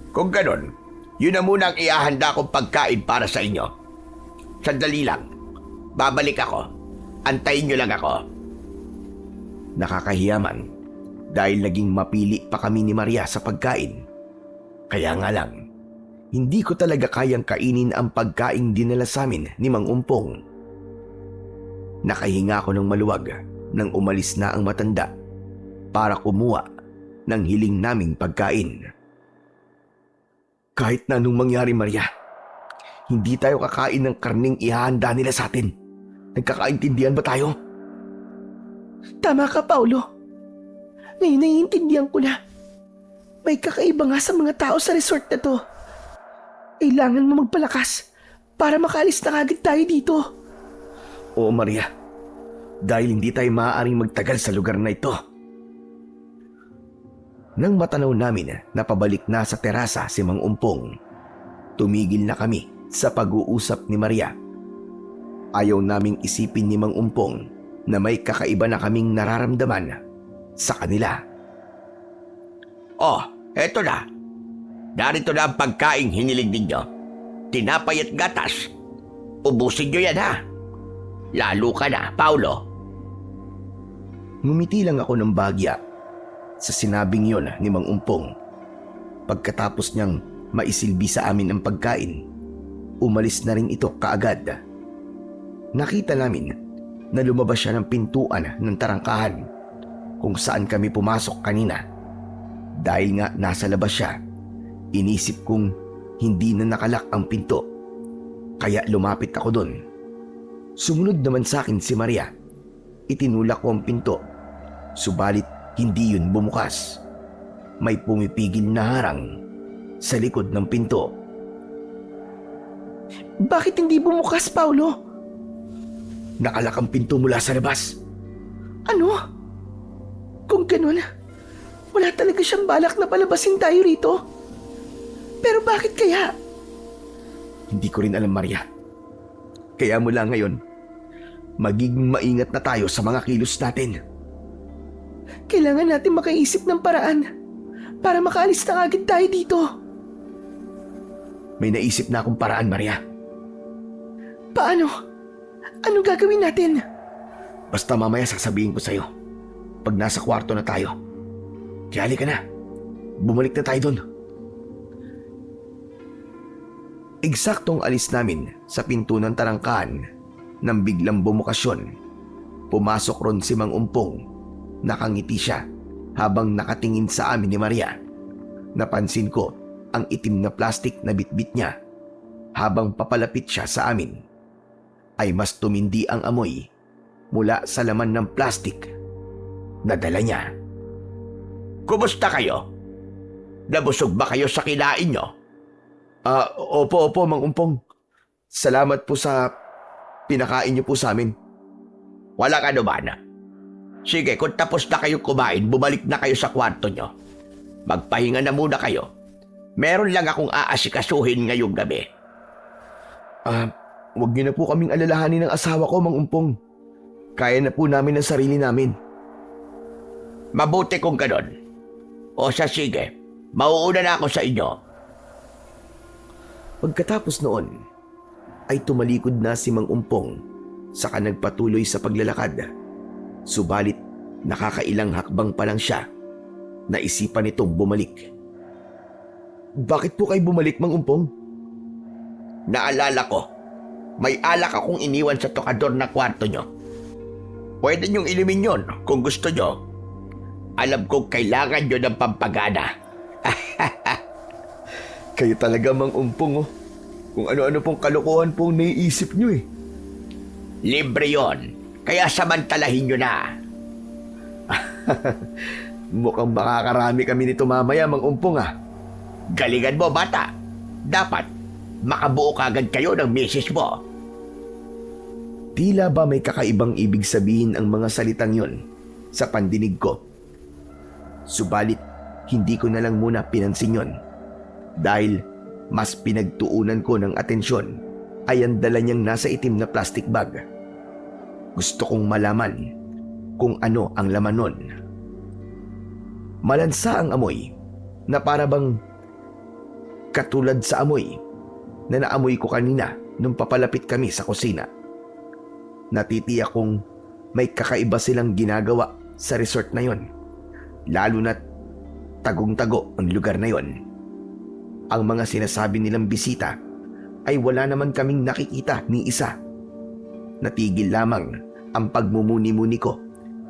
Kung ganon, yun na muna ang iahanda kong pagkain para sa inyo. Sandali lang. Babalik ako. Antayin nyo lang ako. Nakakahiyaman dahil naging mapili pa kami ni Maria sa pagkain. Kaya nga lang, hindi ko talaga kayang kainin ang pagkain dinala sa amin ni Mang Umpong. Nakahinga ako ng maluwag nang umalis na ang matanda para kumuha ng hiling naming pagkain. Kahit na anong mangyari, Maria, hindi tayo kakain ng karning ihahanda nila sa atin. Nagkakaintindihan ba tayo? Tama ka, Paulo. Ngayon naiintindihan ko na. May kakaiba nga sa mga tao sa resort na to. Kailangan mo magpalakas para makaalis na agad tayo dito. Oo, Maria. Dahil hindi tayo maaaring magtagal sa lugar na ito. Nang matanaw namin na pabalik na sa terasa si Mang Umpong, tumigil na kami sa pag-uusap ni Maria. Ayaw naming isipin ni Mang Umpong na may kakaiba na kaming nararamdaman sa kanila. Oh, eto na. Narito na ang pagkaing hiniling ninyo. Tinapay at gatas. Ubusin nyo yan, ha? Lalo ka na, Paulo. Ngumiti lang ako ng bagya sa sinabing yon ni Mang Umpong. Pagkatapos niyang maisilbi sa amin ang pagkain, umalis na rin ito kaagad. Nakita namin na lumabas siya ng pintuan ng tarangkahan kung saan kami pumasok kanina. Dahil nga nasa labas siya, inisip kong hindi na nakalak ang pinto, kaya lumapit ako doon. Sumunod naman sa akin si Maria. Itinulak ko ang pinto, subalit hindi yun bumukas. May pumipigil na harang sa likod ng pinto. Bakit hindi bumukas, Paulo? Nakalak ang pinto mula sa labas. Ano? Kung ganun, wala talaga siyang balak na palabasin tayo rito. Pero bakit kaya? Hindi ko rin alam, Maria. Kaya mula ngayon, magiging maingat na tayo sa mga kilos natin. Kailangan natin makaisip ng paraan para makaalis na agad tayo dito. May naisip na akong paraan, Maria. Paano? Anong gagawin natin? Basta mamaya sasabihin ko sa'yo pag nasa kwarto na tayo. Kaya halika na. Bumalik na tayo doon. Eksaktong alis namin sa pinto ng tarangkahan nang biglang bumukasyon. Pumasok ron si Mang Umpong. Nakangiti siya habang nakatingin sa amin ni Maria. Napansin ko ang itim na plastik na bitbit niya. Habang papalapit siya sa amin, ay mas tumindi ang amoy mula sa laman ng plastik na dala niya. Kumusta kayo? Nabusog ba kayo sa kinain nyo? Opo, Mang Umpong. Salamat po sa pinakain niyo po sa amin. Walang anuman. Sige, kung tapos na kayo kumain, bumalik na kayo sa kwarto nyo. Magpahinga na muna kayo. Meron lang akong aasikasuhin ngayong gabi. Huwag niyo na po kaming alalahanin ng asawa ko, Mang Umpong. Kaya na po namin ang sarili namin. Mabuti kung ganon. O sige, mauuna na ako sa inyo. Pagkatapos noon, ay tumalikod na si Mang Umpong saka nagpatuloy sa paglalakad. Subalit nakakailang hakbang pa lang siya, naisipan nitong bumalik. Bakit po kayo bumalik, Mang Umpong? Naalala ko, may alak akong iniwan sa tokador na kwarto nyo. Pwede nyong inumin yon kung gusto nyo. Alam kong kailangan nyo ng pampagana. Kayo talaga, Mang Umpong, oh. Kung ano-ano pong kalokohan pong naiisip nyo eh. Libre yon, kaya samantalahin nyo na. Mukhang makakarami kami nito mamaya, Mang Umpong ah. Galingan mo, bata. Dapat makabuo kagad kayo ng misis mo. Tila ba may kakaibang ibig sabihin ang mga salitang yon sa pandinig ko. Subalit, hindi ko na lang muna pinansin yon. Dahil mas pinagtuunan ko ng atensyon ay ang dala niyang nasa itim na plastic bag. Gusto kong malaman kung ano ang laman nun. Malansa ang amoy na para bang katulad sa amoy na naamoy ko kanina nung papalapit kami sa kusina. Natitiyak kong may kakaiba silang ginagawa sa resort na yon, lalo na't tagong-tago ang lugar na yon. Ang mga sinasabi nilang bisita ay wala naman kaming nakikita ni isa. Natigil lamang ang pagmumuni-muni ko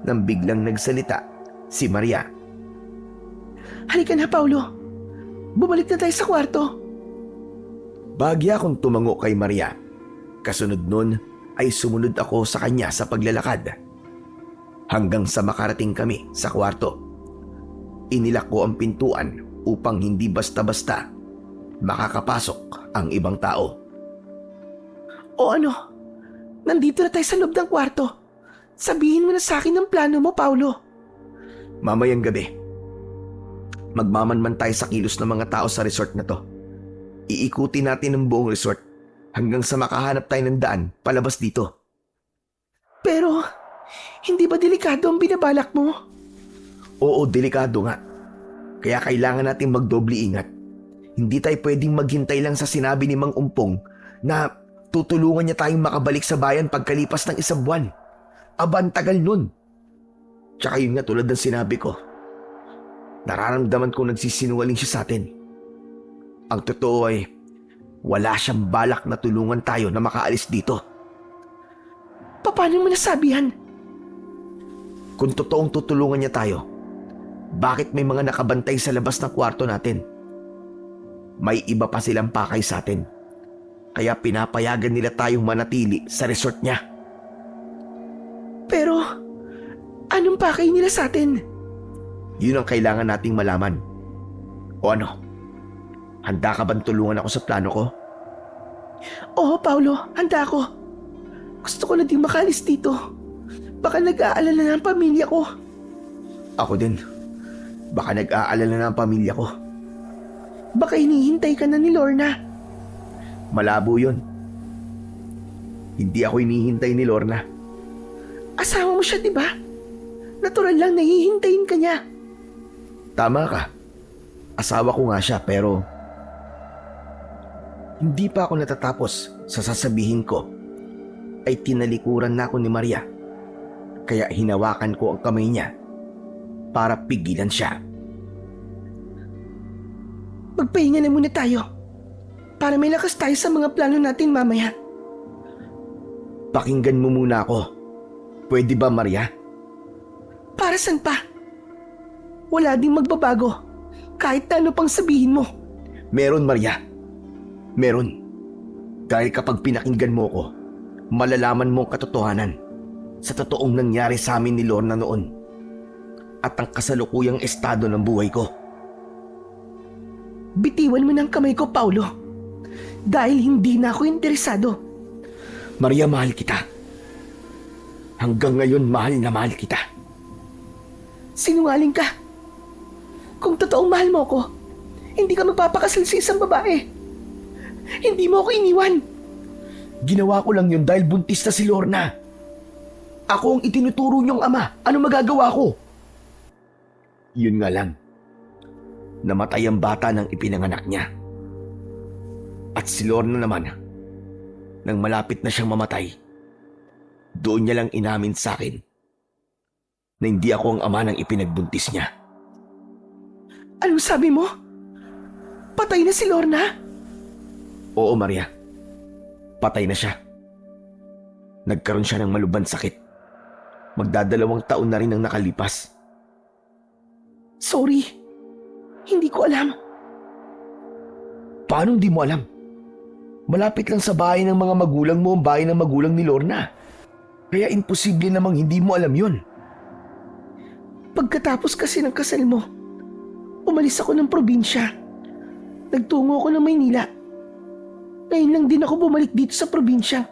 nang biglang nagsalita si Maria. Halika na, Paulo. Bumalik na tayo sa kwarto. Bahagya akong tumango kay Maria. Kasunod nun ay sumunod ako sa kanya sa paglalakad. Hanggang sa makarating kami sa kwarto. Inilak ko ang pintuan upang hindi basta-basta makakapasok ang ibang tao. O ano? Nandito na tayo sa loob ng kwarto. Sabihin mo na sa akin ang plano mo, Paulo. Mamayang gabi, magmamanman tayo sa kilos ng mga tao sa resort na to. Iikutin natin ang buong resort hanggang sa makahanap tayo ng daan palabas dito. Pero, hindi ba delikado ang binabalak mo? Oo, delikado nga. Kaya kailangan natin magdoble ingat. Hindi tayo pwedeng maghintay lang sa sinabi ni Mang Umpong na tutulungan niya tayong makabalik sa bayan pagkalipas ng 1 buwan. Aba, ang tagal nun. Tsaka yun nga, tulad ng sinabi ko, nararamdaman kong nagsisinungaling siya sa atin. Ang totoo ay wala siyang balak na tulungan tayo na makaalis dito. Paano mo nasabi yan? Kung totoong tutulungan niya tayo, bakit may mga nakabantay sa labas ng kwarto natin? May iba pa silang pakay sa atin. Kaya pinapayagan nila tayong manatili sa resort niya. Pero, anong pakay nila sa atin? Yun ang kailangan nating malaman. O ano? Handa ka bang tulungan ako sa plano ko? Oo, Paulo, handa ako. Gusto ko na din makalis dito. Baka nag-aalala na ang pamilya ko. Ako din. Baka nag-aalala na ang pamilya ko. Baka hinihintay ka na ni Lorna. Malabo yun. Hindi ako hinihintay ni Lorna. Asawa mo siya, di ba? Natural lang na hihintayin ka niya. Tama ka. Asawa ko nga siya pero hindi pa ako natatapos sa sasabihin ko ay tinalikuran na ako ni Maria. Kaya hinawakan ko ang kamay niya para pigilan siya. Magpahinga na muna tayo para may lakas tayo sa mga plano natin mamaya. Pakinggan mo muna ako. Pwede ba, Maria? Para saan pa? Wala ding magbabago kahit na ano pang sabihin mo. Meron, Maria. Meron. Dahil kapag pinakinggan mo ko, malalaman mo ang katotohanan sa totoong nangyari sa amin ni Lorna noon at ang kasalukuyang estado ng buhay ko. Bitiwan mo ng kamay ko, Paulo. Dahil hindi na ako interesado. Maria, mahal kita. Hanggang ngayon, mahal na mahal kita. Sinungaling ka. Kung totoong mahal mo ko, hindi ka magpapakasal sa isang babae. Hindi mo ako iniwan. Ginawa ko lang yun dahil buntis na si Lorna. Ako ang itinuturo niyong ama. Ano magagawa ko? Yun nga lang. Namatay ang bata nang ipinanganak niya. At si Lorna naman, nang malapit na siyang mamatay, doon niya lang inamin sa akin na hindi ako ang ama ng ipinagbuntis niya. Anong sabi mo? Patay na si Lorna? Oo, Maria. Patay na siya. Nagkaroon siya ng malubhang sakit. Magdadalawang taon na rin ang nakalipas. Sorry. Hindi ko alam. Paano hindi mo alam? Malapit lang sa bahay ng mga magulang mo ang bahay ng magulang ni Lorna. Kaya imposible namang hindi mo alam yun. Pagkatapos kasi ng kasal mo, umalis ako ng probinsya. Nagtungo ako ng Maynila. Ngayon lang din ako bumalik dito sa probinsya.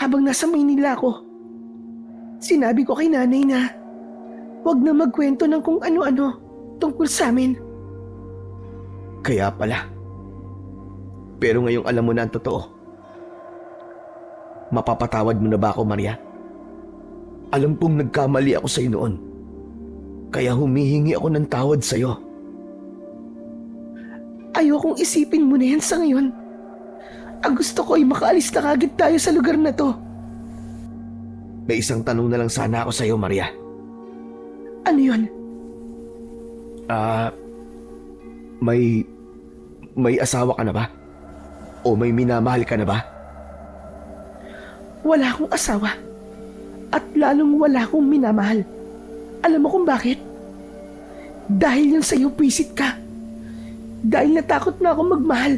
Habang nasa Maynila ako, sinabi ko kay nanay na huwag na magkwento ng kung ano-ano tungkol sa amin. Kaya pala. Pero ngayong alam mo na ang totoo. Mapapatawad mo na ba ako, Maria? Alam kong nagkamali ako sa iyo noon. Kaya humihingi ako ng tawad sa iyo. Ayokong isipin mo na yan sa ngayon. Ang gusto ko ay makaalis na kagad tayo sa lugar na to. May isang tanong na lang sana ako sa iyo, Maria. Ano yun? May asawa ka na ba? O may minamahal ka na ba? Wala akong asawa. At lalong wala akong minamahal. Alam mo kung bakit? Dahil yan sa'yo pisit ka. Dahil natakot na ako magmahal.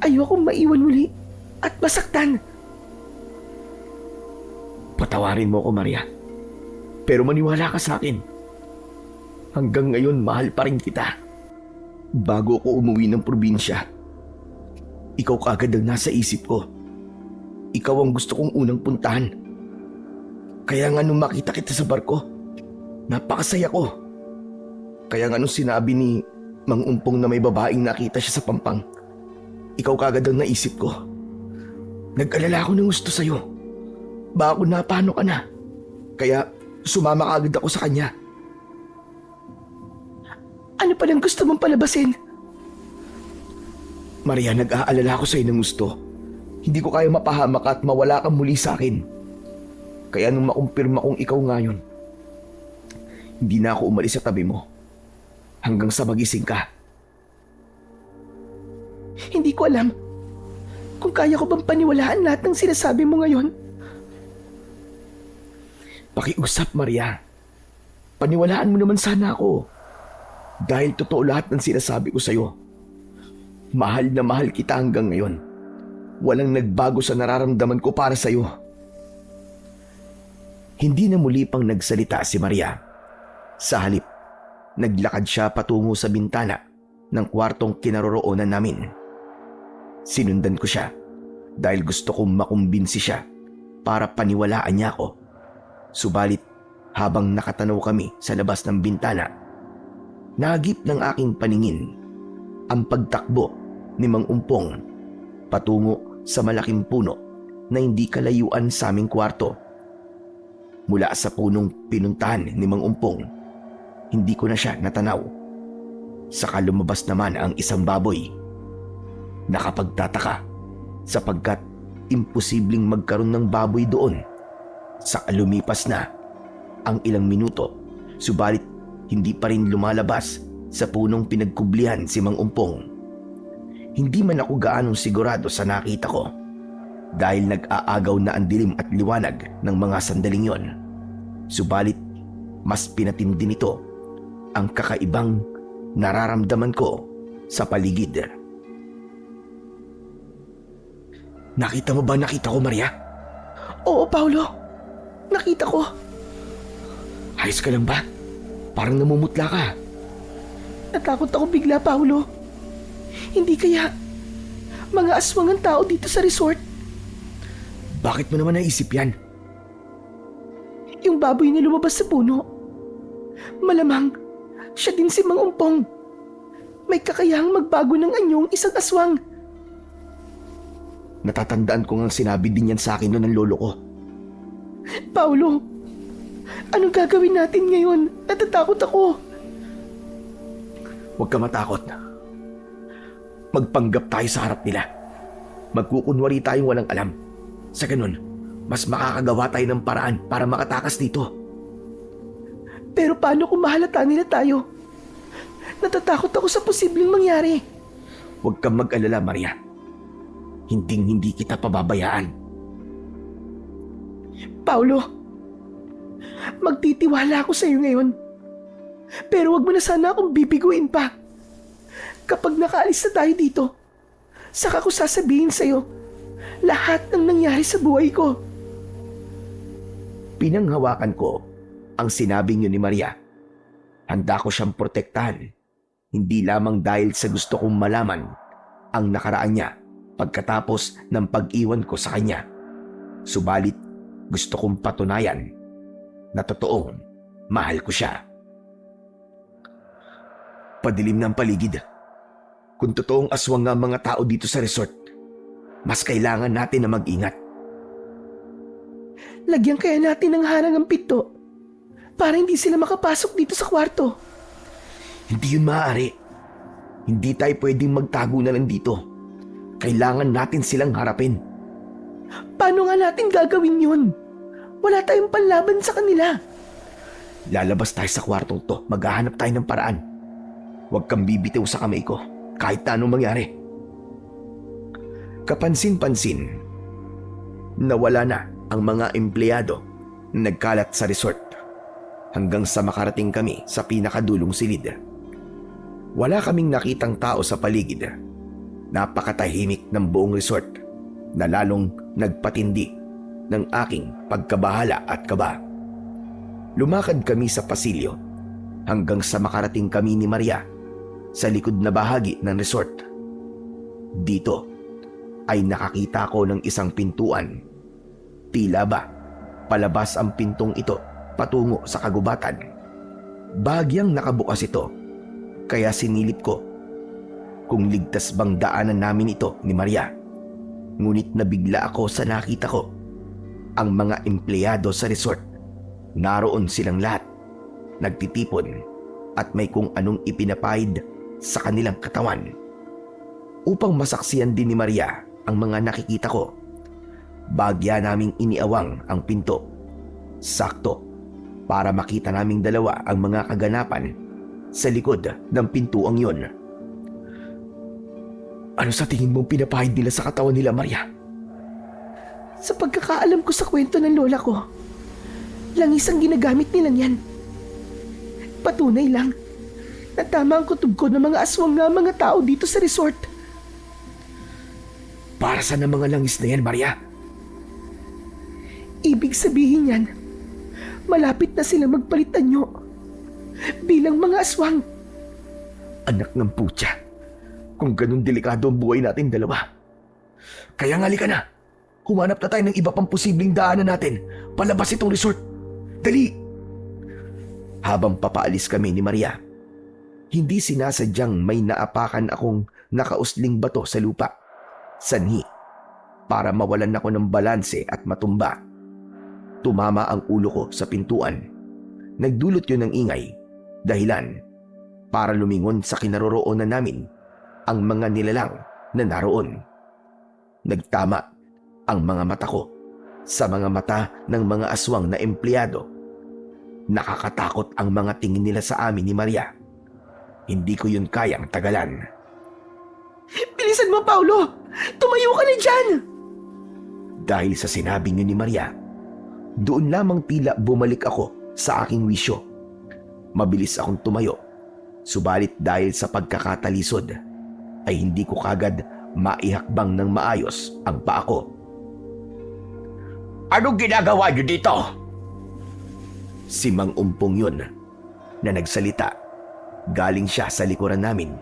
Ayokong maiwan muli at masaktan. Patawarin mo ko, Maria. Pero maniwala ka sa akin. Hanggang ngayon, mahal pa rin kita. Bago ako umuwi ng probinsya, ikaw kaagad ang nasa isip ko. Ikaw ang gusto kong unang puntahan. Kaya nga nung makita kita sa barko, napakasaya ko. Kaya nga nung sinabi ni Mang Umpong na may babaeng nakita siya sa Pampang, ikaw kaagad ang naisip ko. Nag-alala ako ng gusto sa'yo. Baka kung napano ka na. Kaya sumama kaagad ako sa kanya. Ano pa nang gusto mong palabasin? Maria, nag-aalala ako sa'yo ng gusto. Hindi ko kaya mapahamak at mawala kang muli sa akin. Kaya nung makumpirma kong ikaw ngayon, hindi na ako umalis sa tabi mo. hanggang sa magising ka. Hindi ko alam kung kaya ko bang paniwalaan lahat ng sinasabi mo ngayon. Pakiusap, Maria. Paniwalaan mo naman sana ako. Dahil totoo lahat ng sinasabi ko sa'yo. Mahal na mahal kita hanggang ngayon. Walang nagbago sa nararamdaman ko para sa'yo. Hindi na muli pang nagsalita si Maria. Sa halip, naglakad siya patungo sa bintana ng kwartong kinaroroonan namin. Sinundan ko siya dahil gusto kong makumbinsi siya para paniwalaan niya ako. Subalit, habang nakatanaw kami sa labas ng bintana, nagip ng aking paningin ang pagtakbo ni Mang Umpong patungo sa malaking puno na hindi kalayuan sa aming kwarto. Mula sa punong pinuntahan ni Mang Umpong, hindi ko na siya natanaw. Saka lumabas naman ang isang baboy. Nakapagtataka sapagkat imposibleng magkaroon ng baboy doon. Saka lumipas na ang ilang minuto, subalit hindi pa rin lumalabas sa punong pinagkublihan si Mang Umpong. Hindi man ako gaanong sigurado sa nakita ko dahil nag-aagaw na ang dilim at liwanag ng mga sandaling yon. Subalit mas pinatindi nito ang kakaibang nararamdaman ko sa paligid. Nakita mo ba nakita ko, Maria? Oo, Paulo. Nakita ko. Ayos ka lang ba? Parang namumutla ka. Natakot ako bigla, Paulo. Hindi kaya mga aswang ang tao dito sa resort? Bakit mo naman naisip yan? Yung baboy na lumabas sa puno. Malamang siya din si Mang Umpong. May kakayahang magbago ng anyong isang aswang. Natatandaan ko ngang sinabi din yan sa akin noon ng lolo ko. Paulo, anong gagawin natin ngayon? Natatakot ako. Huwag ka matakot. Magpanggap tayo sa harap nila. Magkukunwari tayong walang alam. Sa ganun, mas makakagawa tayo ng paraan para makatakas dito. Pero paano kung mahalata nila tayo? Natatakot ako sa posibleng mangyari. Huwag kang mag-alala, Maria. Hinding-hindi kita pababayaan. Paulo, magtitiwala ako sa iyo ngayon. Pero wag mo na sana akong bibiguin pa. Kapag nakaalis na tayo dito, saka ko sasabihin sa iyo lahat ng nangyari sa buhay ko. Pinanghawakan ko ang sinabing yun ni Maria. Handa ko siyang protektahan, hindi lamang dahil sa gusto kong malaman ang nakaraan niya pagkatapos ng pag-iwan ko sa kanya. Subalit, gusto kong patunayan na totoong mahal ko siya. Padilim ng paligid. Kung totoong aswang nga mga tao dito sa resort, mas kailangan natin na mag-ingat. Lagyan kaya natin ng harang ang pinto para hindi sila makapasok dito sa kwarto. Hindi yun maaari. Hindi tayo pwedeng magtago na lang dito. Kailangan natin silang harapin. Paano nga natin gagawin yun? Wala tayong panlaban sa kanila. Lalabas tayo sa kwartong to. Maghahanap tayo ng paraan. Huwag kang bibitaw sa kamay ko kahit na anong mangyari. Kapansin-pansin, nawala na ang mga empleyado na nagkalat sa resort hanggang sa makarating kami sa pinakadulong silid. Wala kaming nakitang tao sa paligid. Napakatahimik ng buong resort na lalong nagpatindi ng aking pagkabahala at kaba. Lumakad kami sa pasilyo hanggang sa makarating kami ni Maria sa likod na bahagi ng resort. Dito ay nakakita ko ng isang pintuan. Tila ba palabas ang pintong ito patungo sa kagubatan. Bahagyang nakabukas ito, kaya sinilip ko kung ligtas bang daanan namin ito ni Maria. Ngunit nabigla ako sa nakita ko. Ang mga empleyado sa resort, naroon silang lahat, nagtitipon at may kung anong ipinapahid sa kanilang katawan. Upang masaksiyan din ni Maria ang mga nakikita ko, bagya naming iniawang ang pinto. Sakto para makita naming dalawa ang mga kaganapan sa likod ng pintuang yun. Ano sa tingin mong pinapahid nila sa katawan nila, Maria? Sa pagkakaalam ko sa kwento ng lola ko, langis ang ginagamit nila niyan. Patunay lang na tama ang kutob ko ng mga aswang na mga tao dito sa resort. Para saan ang mga langis na yan, Maria? Ibig sabihin yan, malapit na sila magpalit anyo bilang mga aswang. Anak ng putya. Kung ganun delikado ang buhay natin dalawa. Kaya nga halika na. Humanap na tayo ng iba pang posibleng daanan natin palabas itong resort. Dali! Habang papaalis kami ni Maria, hindi sinasadyang may naapakan akong nakausling bato sa lupa. Sanhi. Para mawalan ako ng balanse at matumba. Tumama ang ulo ko sa pintuan. Nagdulot yun ng ingay. Dahilan para lumingon sa kinaroroonan namin ang mga nilalang na naroon. Nagtama ang mga mata ko sa mga mata ng mga aswang na empleyado. Nakakatakot ang mga tingin nila sa amin ni Maria. Hindi ko yun kayang tagalan. Bilisan mo, Paulo! Tumayo ka na dyan! Dahil sa sinabi niyo ni Maria, doon lamang tila bumalik ako sa aking wisyo. Mabilis akong tumayo, subalit dahil sa pagkakatalisod, ay hindi ko kagad maihakbang ng maayos ang paa ko. Anong ginagawa niyo dito? Si Mang Umpong yun na nagsalita. Galing siya sa likuran namin.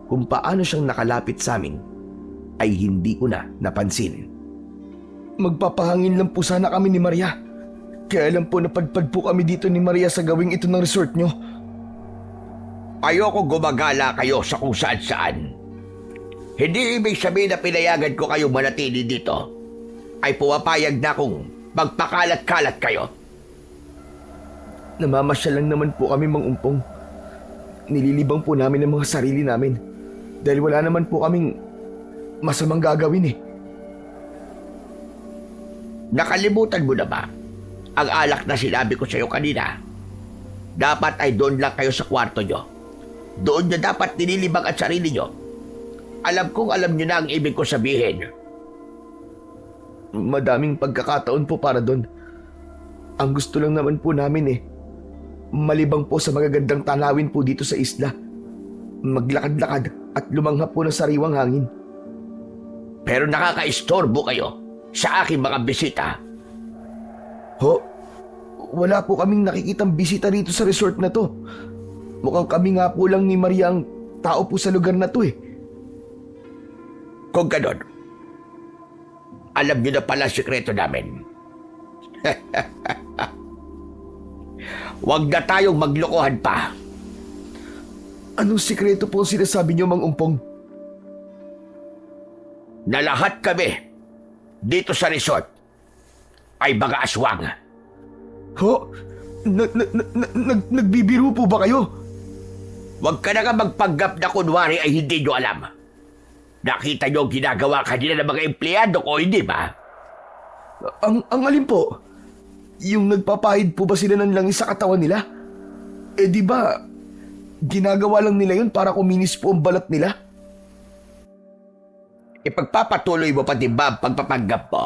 Kung paano siyang nakalapit sa amin ay hindi ko na napansin. Magpapahangin lang po sana kami ni Maria. Kaya lang po napadpad po kami dito ni Maria sa gawing ito ng resort nyo. Ayoko gumagala kayo sa kung saan-saan. Hindi ibig sabihin na pinayagan ko kayo manatili dito ay puwapayag na kung magpakalat-kalat kayo. Namamasya lang naman po kami, Mang Umpong. Nililibang po namin ang mga sarili namin. Dahil wala naman po kaming masamang gagawin eh. Nakalimutan mo na ba ang alak na sinabi ko sa iyo kanina? Dapat ay doon lang kayo sa kwarto nyo. Doon nyo dapat nililibang at sarili nyo. Alam kong alam nyo na ang ibig ko sabihin. Madaming pagkakataon po para doon. Ang gusto lang naman po namin eh, malibang po sa magagandang tanawin po dito sa isla. Maglakad-lakad at lumanghap po ng sariwang hangin. Pero nakakaistorbo kayo sa aking mga bisita. Ho, wala po kaming nakikitang bisita rito sa resort na to. Mukhang kami nga po lang ni Maria ang tao po sa lugar na to eh. Kung ganon, alam niyo na pala ang sikreto namin. Huwag na tayong maglokohan pa. Anong sikreto po ang sinasabi niyo, Mang Umpong? Na lahat kami dito sa resort ay mga aswang. Ho? Nagbibiro po ba kayo? Huwag ka na nga magpanggap na kunwari ay hindi nyo alam. Nakita nyo ang ginagawa kanila ng mga empleyado ko, hindi ba? Ang alin po? Yung nagpapahid po ba sila ng langis sa katawan nila? Eh di ba, ginagawa lang nila yun para kuminis po ang balat nila? Ipagpapatuloy mo pa din ba ang pagpapanggap mo?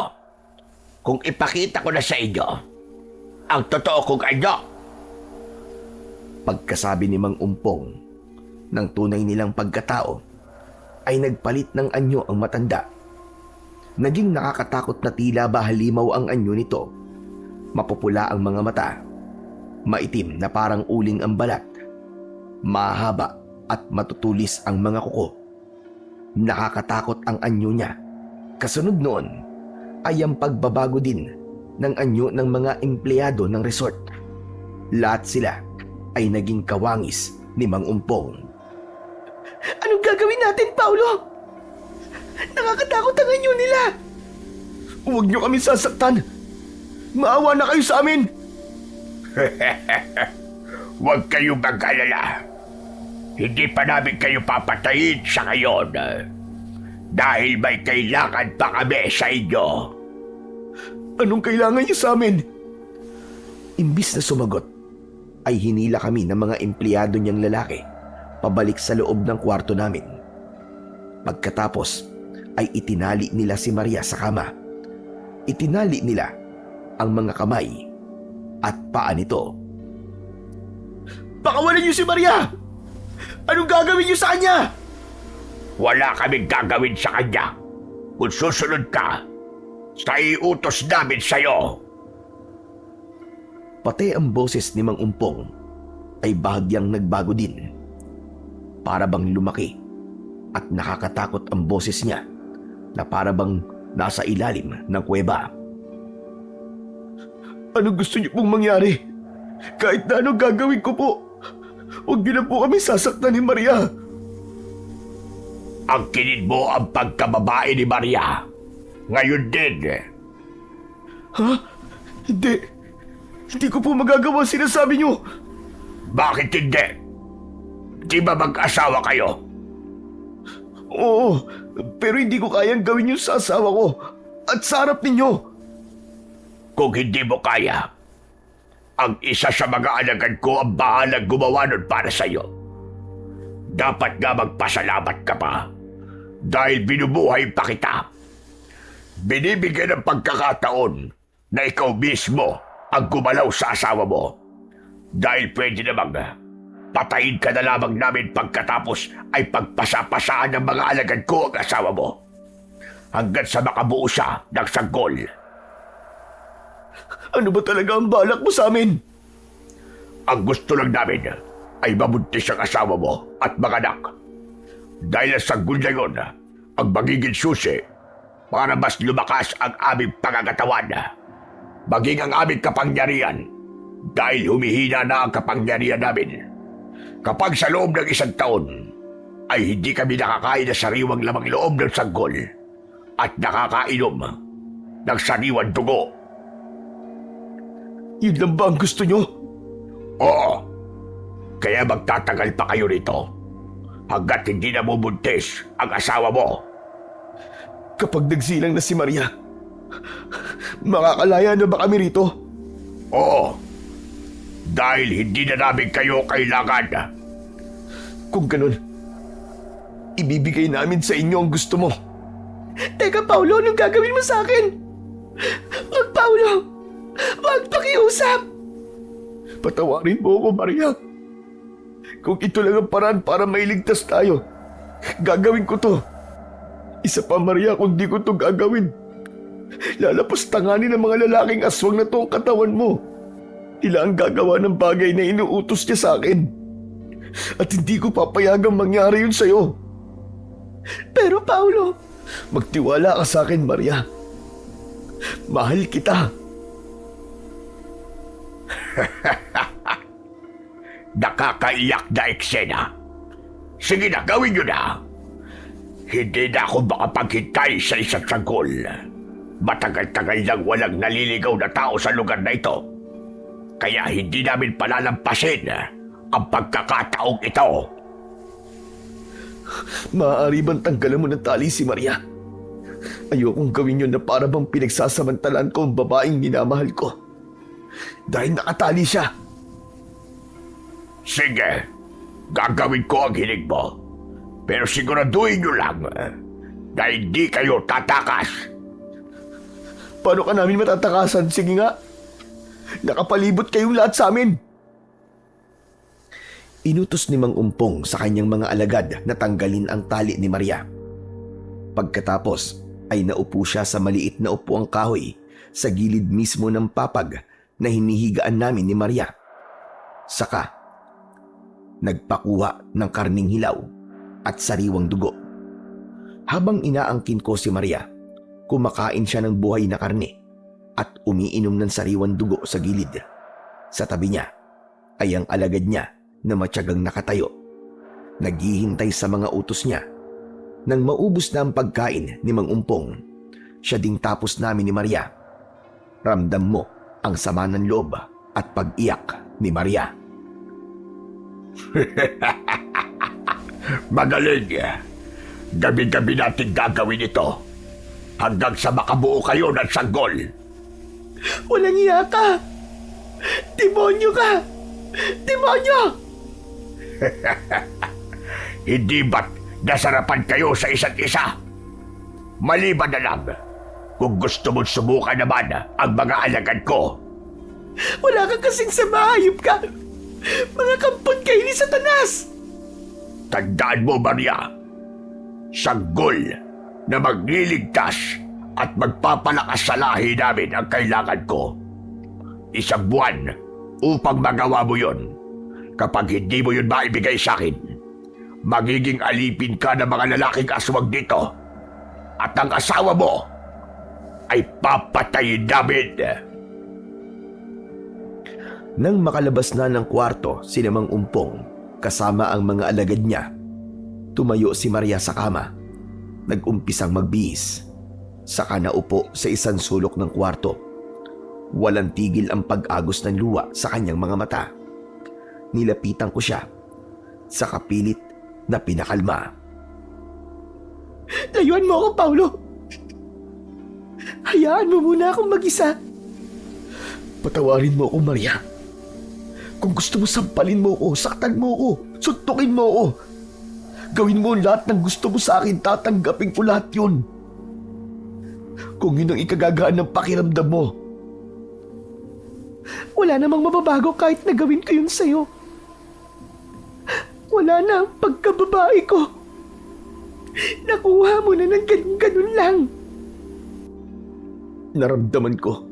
Kung ipakita ko na sa inyo ang totoo kong anyo. Pagkasabi ni Mang Umpong ng tunay nilang pagkatao, ay nagpalit ng anyo ang matanda. Naging nakakatakot na tila ba halimaw ang anyo nito. Mapupula ang mga mata. Maitim na parang uling ang balat. Mahaba at matutulis ang mga kuko. Nakakatakot ang anyo niya. Kasunod noon ay ang pagbabago din ng anyo ng mga empleyado ng resort. Lahat sila ay naging kawangis ni Mang Umpong. Anong gagawin natin, Paulo? Nakakatakot ang anyo nila. Huwag niyo kami sasaktan. Maawa na kayo sa amin. Huwag kayong mag-alala. Hindi pa namin kayo papatayin sa ngayon. Dahil may kailangan pa kami sa inyo. Anong kailangan niyo sa amin? Imbis na sumagot, ay hinila kami ng mga empleyado niyang lalaki pabalik sa loob ng kwarto namin. Pagkatapos ay itinali nila si Maria sa kama. Itinali nila ang mga kamay at paa nito. Pakawalan niyo si Maria! Anong gagawin niyo sa kanya? Wala kaming gagawin sa kanya. Kung susunod ka, sa iutos namin sa'yo. Pati ang boses ni Mang Umpong ay bahagyang nagbago din. Para bang lumaki at nakakatakot ang boses niya na para bang nasa ilalim ng kuweba. Anong gusto niyo pong mangyari? Kahit na anong gagawin ko po, huwag niyo na po kami sasaktan ni Maria. Angkinin mo ang pagkababae ni Maria. Ngayon din. Ha? Hindi. Hindi ko po magagawa ang sinasabi niyo. Bakit hindi? Di ba mag-asawa kayo? Oo, pero hindi ko kayang gawin yung sa asawa ko at sa harap ninyo. Kung hindi mo kaya, ang isa sa mga alagad ko ang bahalang gumawa nun para sa'yo. Dapat nga magpasalamat ka pa dahil binubuhay pa kita. Binibigyan ng pagkakataon na ikaw mismo ang gumalaw sa asawa mo. Dahil pwede namang patayin ka na lamang namin pagkatapos ay pagpasapasaan ng mga alagad ko ang asawa mo. Hanggang sa makabuo siya ng sanggol. Ano ba talaga ang balak mo sa amin? Ang gusto lang namin ay mabuntis ang asawa mo at mga anak. Dahil ang sanggol na yun ang magiging susi para mas lumakas ang aming pangangatawan. Maging ang aming kapangyarihan dahil humihina na ang kapangyarihan namin. Kapag sa loob ng 1 taon ay hindi kami nakakain ng sariwang lamang loob ng sanggol at nakakainom ng sariwang dugo. Yun lang ba ang gusto niyo? Oo. Kaya magtatagal pa kayo rito hanggat hindi na bubuntis ang asawa mo. Kapag nagsilang na si Maria, makakalaya na ba kami rito? Oo. Dahil hindi na namin kayo kailangan. Kung ganun, ibibigay namin sa inyo ang gusto mo. Teka, Paulo, anong gagawin mo sa akin? Wag, Paulo! Wag pakiusap! Patawarin mo ako, Maria. Kung ito lang ang paraan para mailigtas tayo, gagawin ko to. Isa pa, Maria, kung di ko to gagawin, lalapastanganin ng mga lalaking aswang na to ang katawan mo. Sila ang gagawa ng bagay na inuutos niya sa akin. At hindi ko papayagang mangyari yun sa'yo. Pero, Paulo, Magtiwala ka sa akin, Maria. Mahal kita. Nakakaiyak na eksena. Sige na, gawin nyo na. Hindi na ako makapaghintay sa isang sanggol. Matagal-tagal nang walang naliligaw na tao sa lugar na ito. Kaya hindi namin palalampasin ang pagkakataong ito. Maaari bang tanggalan mo ng tali si Maria? Ayokong gawin yun na para bang pinagsasamantalaan ko ang babaeng minamahal ko. Dahil nakatali siya. Sige, gagawin ko ang hiling mo. Pero siguraduhin nyo lang na hindi kayo tatakas. Paano ka namin matatakasan? Sige nga. Nakapalibot kayong lahat sa amin. Inutos ni Mang Umpong sa kanyang mga alagad na tanggalin ang tali ni Maria. Pagkatapos ay naupo siya sa maliit na upuang kahoy sa gilid mismo ng papag na hinihigaan namin ni Maria. Saka, nagpakuha ng karning hilaw at sariwang dugo. Habang inaangkin ko si Maria, kumakain siya ng buhay na karne at umiinom ng sariwang dugo sa gilid. Sa tabi niya ay ang alagad niya na matyagang nakatayo, naghihintay sa mga utos niya. Nang maubos na ang pagkain ni Mang Umpong, siya ding tapos namin ni Maria. Ramdam mo ang sama ng loob at pag-iyak ni Maria. Magaling. Gabi-gabi natin gagawin ito hanggang sa makabuo kayo ng sanggol. walang iya ka! Demonyo ka! Demonyo! Hindi ba't nasarapan kayo sa isa't isa? Maliban na lang, kung gusto mong subukan naman ang mga alagad ko. Wala kang kasing sama, hayop ka! Mga kampon kayo ni Satanas! Tandaan mo, Maria, sanggol na magliligtas at magpapalakas sa lahi namin ang kailangan ko. 1 buwan upang magawa mo yon. Kapag hindi mo yun maibigay sa akin, magiging alipin ka ng mga lalaking aswang dito at ang asawa mo ay papatayin namin. Nang makalabas na ng kwarto si Mang Umpong kasama ang mga alagad niya, tumayo si Maria sa kama. Nag-umpisang magbihis. Saka naupo sa isang sulok ng kwarto. Walang tigil ang pag-agos ng luha sa kanyang mga mata. Nilapitan ko siya sa kapilit na pinakalma. Layuan mo ako, Paulo! Hayaan mo muna akong mag-isa. Patawarin mo ako, Maria. Kung gusto mo, sampalin mo ako, saktan mo ako, suntukin mo ako. Gawin mo lahat ng gusto mo sa akin, tatanggapin ko lahat yun. Kung yun ang ikagagaan ng pakiramdam mo. Wala namang mababago kahit na gawin ko yun sa'yo. Wala na ang pagkababae ko. Nakuha mo na ng ganun-ganun lang. Naramdaman ko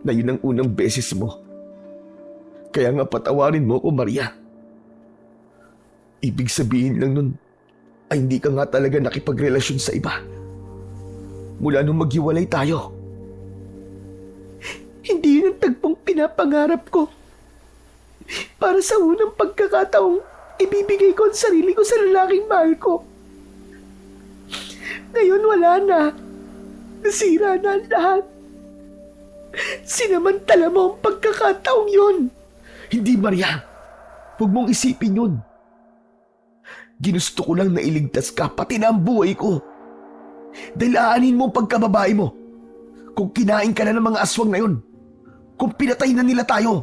na yun ang unang beses mo. Kaya nga patawarin mo ako, Maria. Ibig sabihin lang nun ay hindi ka nga talaga nakipagrelasyon sa iba. Mula nung maghiwalay tayo. Hindi yun ang tagpong pinapangarap ko. Para sa unang pagkakataong ibibigay ko ang sarili ko sa lalaking mahal ko. Ngayon wala na. Nasira na ang lahat. Sinamantala mo ang pagkakataong yun. Hindi, Maria. Huwag mong isipin yun. Ginusto ko lang na iligtas ka, pati na ang buhay ko. Dahil aanin mo ang pagkababae mo. Kung kinain ka na ng mga aswang na yun. Kung pinatay na nila tayo.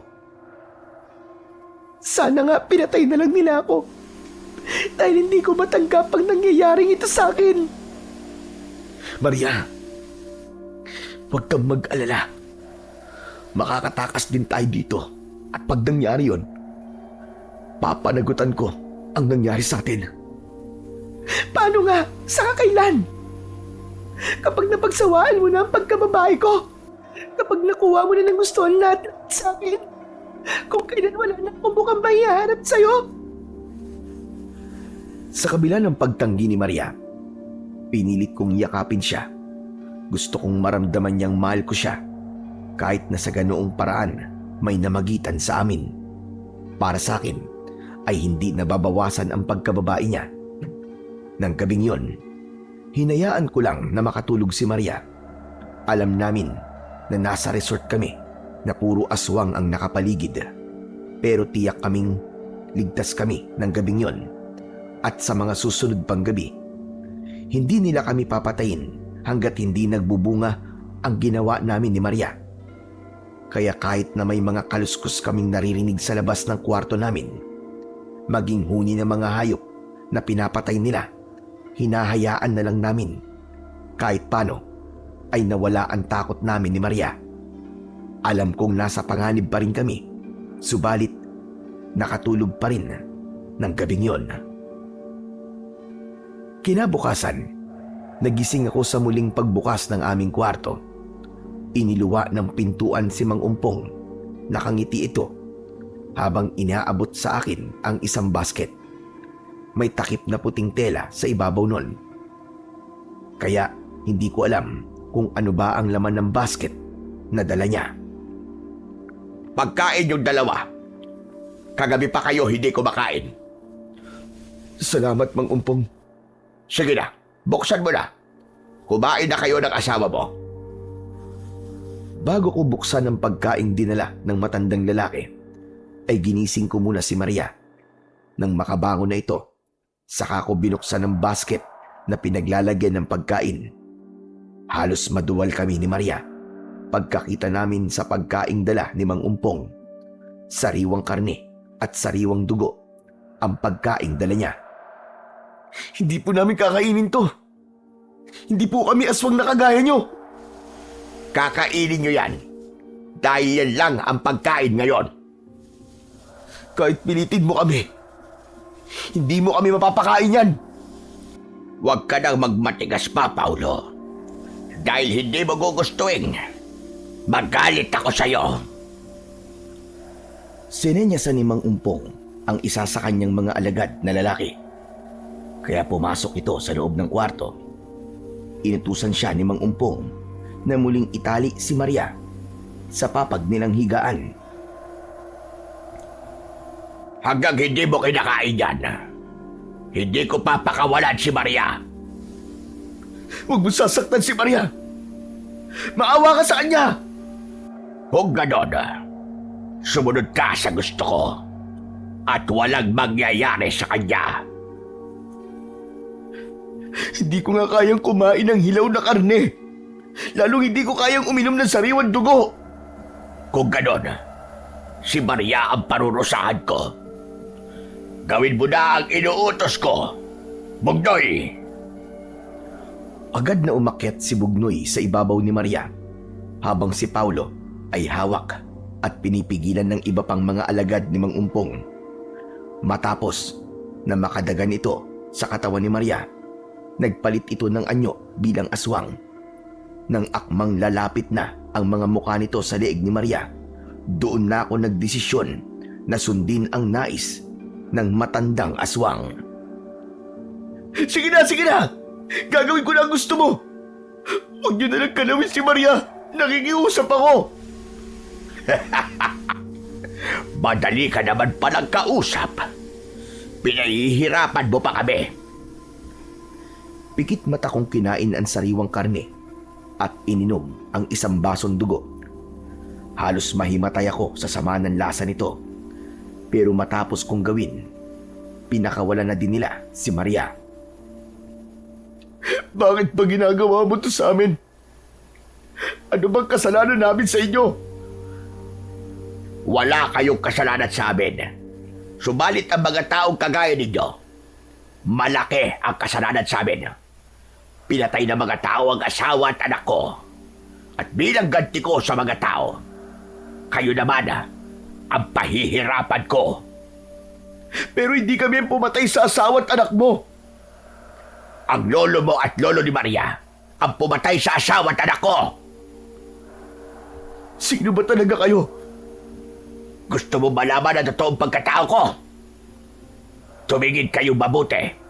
Sana nga pinatay na lang nila ako. Dahil hindi ko matanggap ang nangyayaring ito sa akin. Maria, huwag kang mag-alala. Makakatakas din tayo dito. At pag nangyari yun, papanagutan ko ang nangyari sa atin. Paano nga? Saka kailan? Kapag napagsawaan mo na ang pagkababae ko? Kapag nakuha mo na ng gusto lahat sa akin? Kung kailan wala na akong mukhang mahiharap sa'yo? Sa kabila ng pagtanggi ni Maria, pinilit kong yakapin siya. Gusto kong maramdaman niyang mahal ko siya kahit na sa ganoong paraan may namagitan sa amin. Para sa akin ay hindi nababawasan ang pagkababae niya. Nang gabing yon, hinayaan ko lang na makatulog si Maria. Alam namin na nasa resort kami na puro aswang ang nakapaligid. Pero tiyak kaming ligtas kami ng gabing yon. At sa mga susunod pang gabi, hindi nila kami papatayin hanggat hindi nagbubunga ang ginawa namin ni Maria. Kaya kahit na may mga kaluskus kaming naririnig sa labas ng kwarto namin, maging huni ng mga hayop na pinapatay nila, hinahayaan na lang namin. Kahit paano ay nawala ang takot namin ni Maria. Alam kong nasa panganib pa rin kami, subalit nakatulog pa rin ng gabing yon. Kinabukasan, nagising ako sa muling pagbukas ng aming kwarto. Iniluwa ng pintuan si Mang Umpong. Nakangiti ito habang inaabot sa akin ang isang basket. May takip na puting tela sa ibabaw nun. Kaya hindi ko alam kung ano ba ang laman ng basket na dala niya. Pagkain yung dalawa. Kagabi pa kayo hindi kumakain. Salamat, Mang Umpong. Sige na, buksan mo na. Kumain na kayo ng asawa mo. Bago ko buksan ang pagkaing dinala ng matandang lalaki, ay ginising ko muna si Maria. Nang makabangon na ito, saka ko binuksan ang basket na pinaglalagyan ng pagkain. Halos maduwal kami ni Maria pagkakita namin sa pagkaing dala ni Mang Umpong. Sariwang karne at sariwang dugo ang pagkaing dala niya. Hindi po namin kakainin to. Hindi po kami aswang na kagaya nyo. Kakainin nyo yan. Dahil yan lang ang pagkain ngayon. Kahit pilitin mo kami, hindi mo kami mapapakain yan. Huwag ka nang magmatigas pa, Paulo. Dahil hindi mo gugustuhin. Magalit ako sa'yo. Sinenyasan ni Mang Umpong ang isa sa kanyang mga alagad na lalaki. Kaya pumasok ito sa loob ng kwarto. Inutusan siya ni Mang Umpong na muling itali si Maria sa papag nilang higaan. Hanggang hindi mo kinakain yan, hindi ko papakawalan si Maria. Huwag mo sasaktan si Maria. Maawa ka sa kanya. Huwag ganon. Sumunod ka sa gusto ko at walang mangyayari sa kanya. Hindi ko nga kayang kumain ng hilaw na karne. Lalong hindi ko kayang uminom ng sariwang dugo. Kung ganon, si Maria ang parurusahan ko. Gawin mo na ang inuutos ko, Bugnoy. Agad na umakyat si Bugnoy sa ibabaw ni Maria habang si Paulo ay hawak at pinipigilan ng iba pang mga alagad ni Mang Umpong. Matapos na makadagan ito sa katawan ni Maria, nagpalit ito ng anyo bilang aswang. Nang akmang lalapit na ang mga mukha nito sa leeg ni Maria, doon na ako nagdesisyon na sundin ang nais ng matandang aswang. Sige na! Gagawin ko na ang gusto mo. Huwag niyo na lang kalawin si Maria. Nakikiusap ako. Madali ka naman palang kausap. Pinahihirapan mo pa kami. Pikit mata kong kinain ang sariwang karne at ininom ang isang basong dugo. Halos mahimatay ako sa sama ng lasa nito. Pero matapos kong gawin, pinakawalan na din nila si Maria. Bakit ba ginagawa mo to sa amin? Ano bang kasalanan namin sa inyo? Wala kayong kasalanan sa amin. Subalit ang mga taong kagaya ninyo, malaki ang kasalanan sa amin. Pinatay ng mga tao ang asawa at anak ko. At bilang ganti ko sa mga tao, kayo naman ang pahihirapan ko. Pero hindi kami ang pumatay sa asawa at anak mo. Ang lolo mo at lolo ni Maria ang pumatay sa asawa at anak ko. Sino ba talaga kayo? Gusto mo malaman ang totoong pagkatao ko? Tumingin kayo mabuti.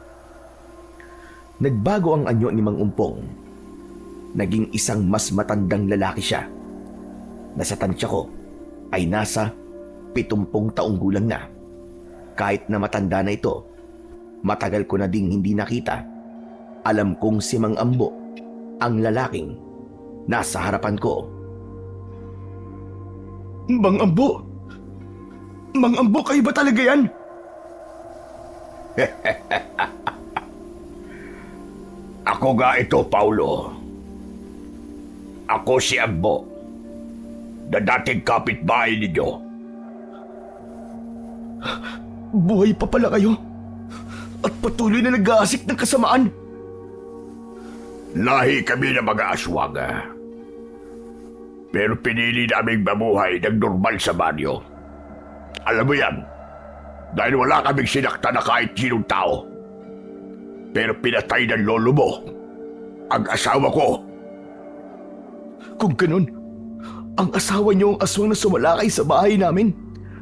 Nagbago ang anyo ni Mang Umpong. Naging isang mas matandang lalaki siya. Nasa tansya ko ay nasa 70 taong gulang na. Kahit na matanda na ito, matagal ko na ding hindi nakita. Alam kong si Mang Ambo ang lalaking nasa harapan ko. Mang Ambo? Mang Ambo, kayo ba talaga yan? Ako nga ito, Paulo. Ako si Ambo, na dating kapitbahay ninyo. Buhay pa pala kayo? At patuloy na nag-aasik ng kasamaan? Lahi kami ng mga aswang. Pero pinili naming mabuhay ng normal sa banyo. Alam mo yan, dahil wala kaming sinakta na kahit sinong tao. Pero pinatay ng lolo mo ang asawa ko. Kung ganun, ang asawa niyo ang aswang na sumalakay sa bahay namin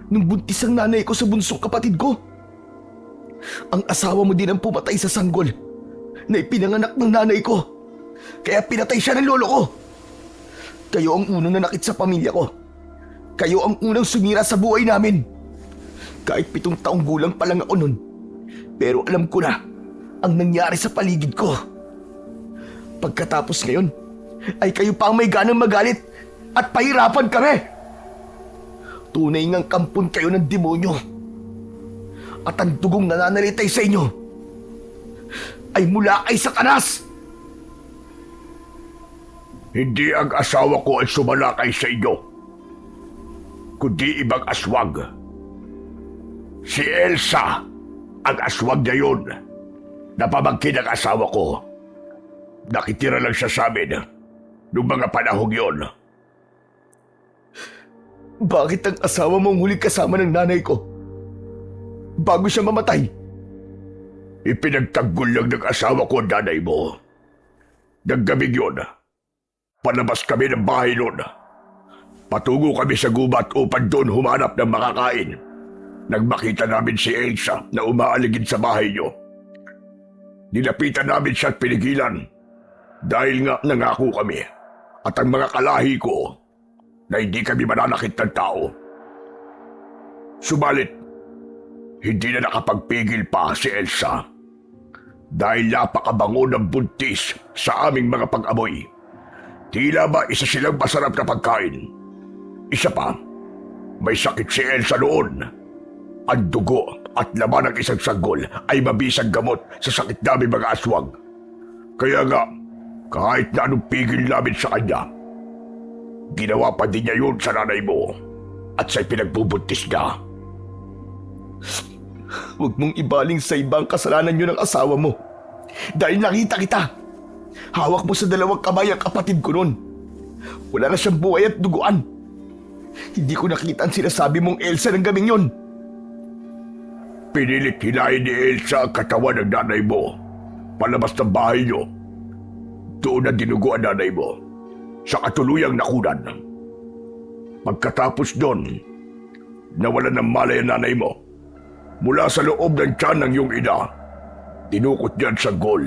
nung buntis ang nanay ko sa bunsong kapatid ko. Ang asawa mo din ang pumatay sa sanggol na ipinanganak ng nanay ko. Kaya pinatay siya ng lolo ko. Kayo ang unang nanakit sa pamilya ko. Kayo ang unang sumira sa buhay namin. Kahit 7 taong gulang pa lang ako nun. Pero alam ko na ang nangyari sa paligid ko. Pagkatapos ngayon, ay kayo pa ang may ganang magalit at pahirapan kami. Tunay ngang kampon kayo ng demonyo. At ang dugong nananalitay sa inyo ay mula kay Satanas. Hindi ang asawa ko ang sumalakay sa inyo, kundi ibang aswang. Si Elsa, ang aswang niya yun. Napamangkin ang asawa ko. Nakitira lang siya sa amin noong mga panahong yun. Bakit ang asawa mo ang huling kasama ng nanay ko? Bago siya mamatay? Ipinagtanggol lang ng asawa ko ang nanay mo. Naggabing yun, palabas kami ng bahay noon. Patungo kami sa gubat upang doon humanap ng makakain. Nang makita namin si Elsa na umaaligid sa bahay niyo. Nilapitan namin siya at pinigilan dahil nga nangako kami at ang mga kalahi ko na hindi kami mananakit ng tao. Subalit, hindi na nakapagpigil pa si Elsa dahil napakabango ng buntis sa aming mga pag-amoy. Tila ba isa silang masarap na pagkain. Isa pa, may sakit si Elsa noon. Ang dugo at laman ng isang sanggol ay mabisang gamot sa sakit namin mga aswang. Kaya nga, kahit na anong pigil namin sa kanya, ginawa pa din niya yun sa nanay mo at sa'y pinagbubuntis niya. Huwag mong ibaling sa ibang kasalanan yun ng asawa mo. Dahil nakita kita. Hawak mo sa dalawang kamay ang kapatid ko nun. Wala na siyang buhay at duguan. Hindi ko nakita ang sinasabi mong Elsa ng gabing yun. Pinilit hinahin ni Elsa ang katawan ng nanay mo palabas ng bahay niyo. Doon na dinugo ang nanay mo sa katuluyang nakunan. Pagkatapos doon, nawalan ng malay ang nanay mo. Mula sa loob ng tiyan ng iyong ina, tinukot niya ang sanggol.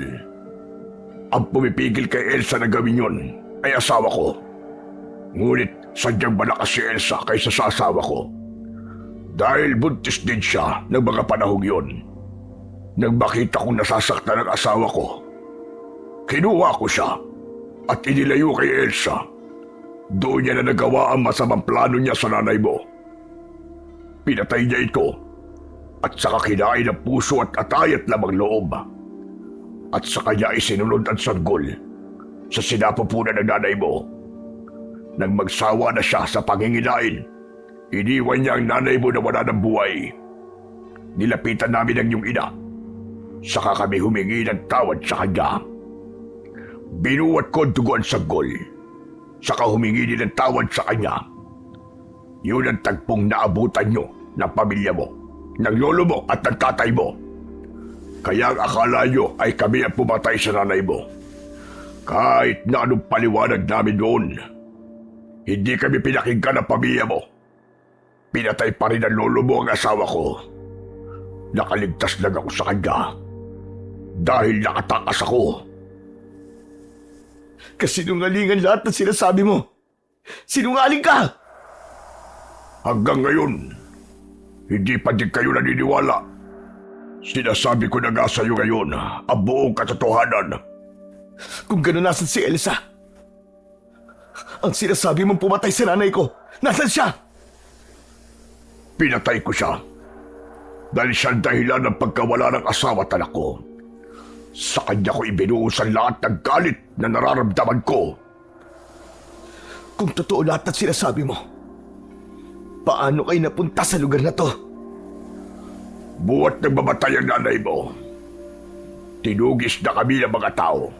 Ang pumipigil kay Elsa na gawin yun ay asawa ko. Ngunit sadyang malakas si Elsa kaysa sa asawa ko. Dahil buntis din siya ng mga panahong yun. Nang makita kong nasasaktan ng asawa ko, kinuha ko siya at inilayo kay Elsa. Doon niya na nagawa ang masamang plano niya sa nanay mo. Pinatay niya ito at saka kinain ang puso at atay at lamang loob. At sa kanya isinunod ang sanggol sa sinapupunan ng nanay mo. Nang magsawa na siya sa panginginain, iniwan niya ang nanay mo na wala ng buhay. Nilapitan namin ang iyong ina. Saka kami humingi ng tawad sa kanya. Binuwat ko ang dugo ang sanggol. Saka humingi din ng tawad sa kanya. Yun ang tagpong naabutan niyo ng pamilya mo, ng lolo mo at ng tatay mo. Kaya ang akala niyo ay kami ang pumatay sa nanay mo. Kahit na anong paliwanag namin noon, hindi kami pinakinggan ng pamilya mo. Pinatay pa rin ang lolo mo ang asawa ko. Nakaligtas lang ako sa kanya dahil nakatakas ako. Kasinungalingan lahat ng sinasabi mo. Sinungaling ka! Hanggang ngayon, hindi pa din kayo naniniwala. Sinasabi ko na nga sa iyo ngayon ang buong katotohanan. Kung gano'n, nasan si Elsa? Ang sinasabi mong pumatay sa nanay ko, nasan siya? Pinatay ko siya dahil siya ang dahilan ng pagkawala ng asawa at anak ko. Sa kanya ko ibinuhos ang lahat ng galit na nararamdaman ko. Kung totoo lahat ng sinasabi mo, paano kayo napunta sa lugar na to? Buhat nang mamatay ang nanay mo, tinugis na kami ng mga tao.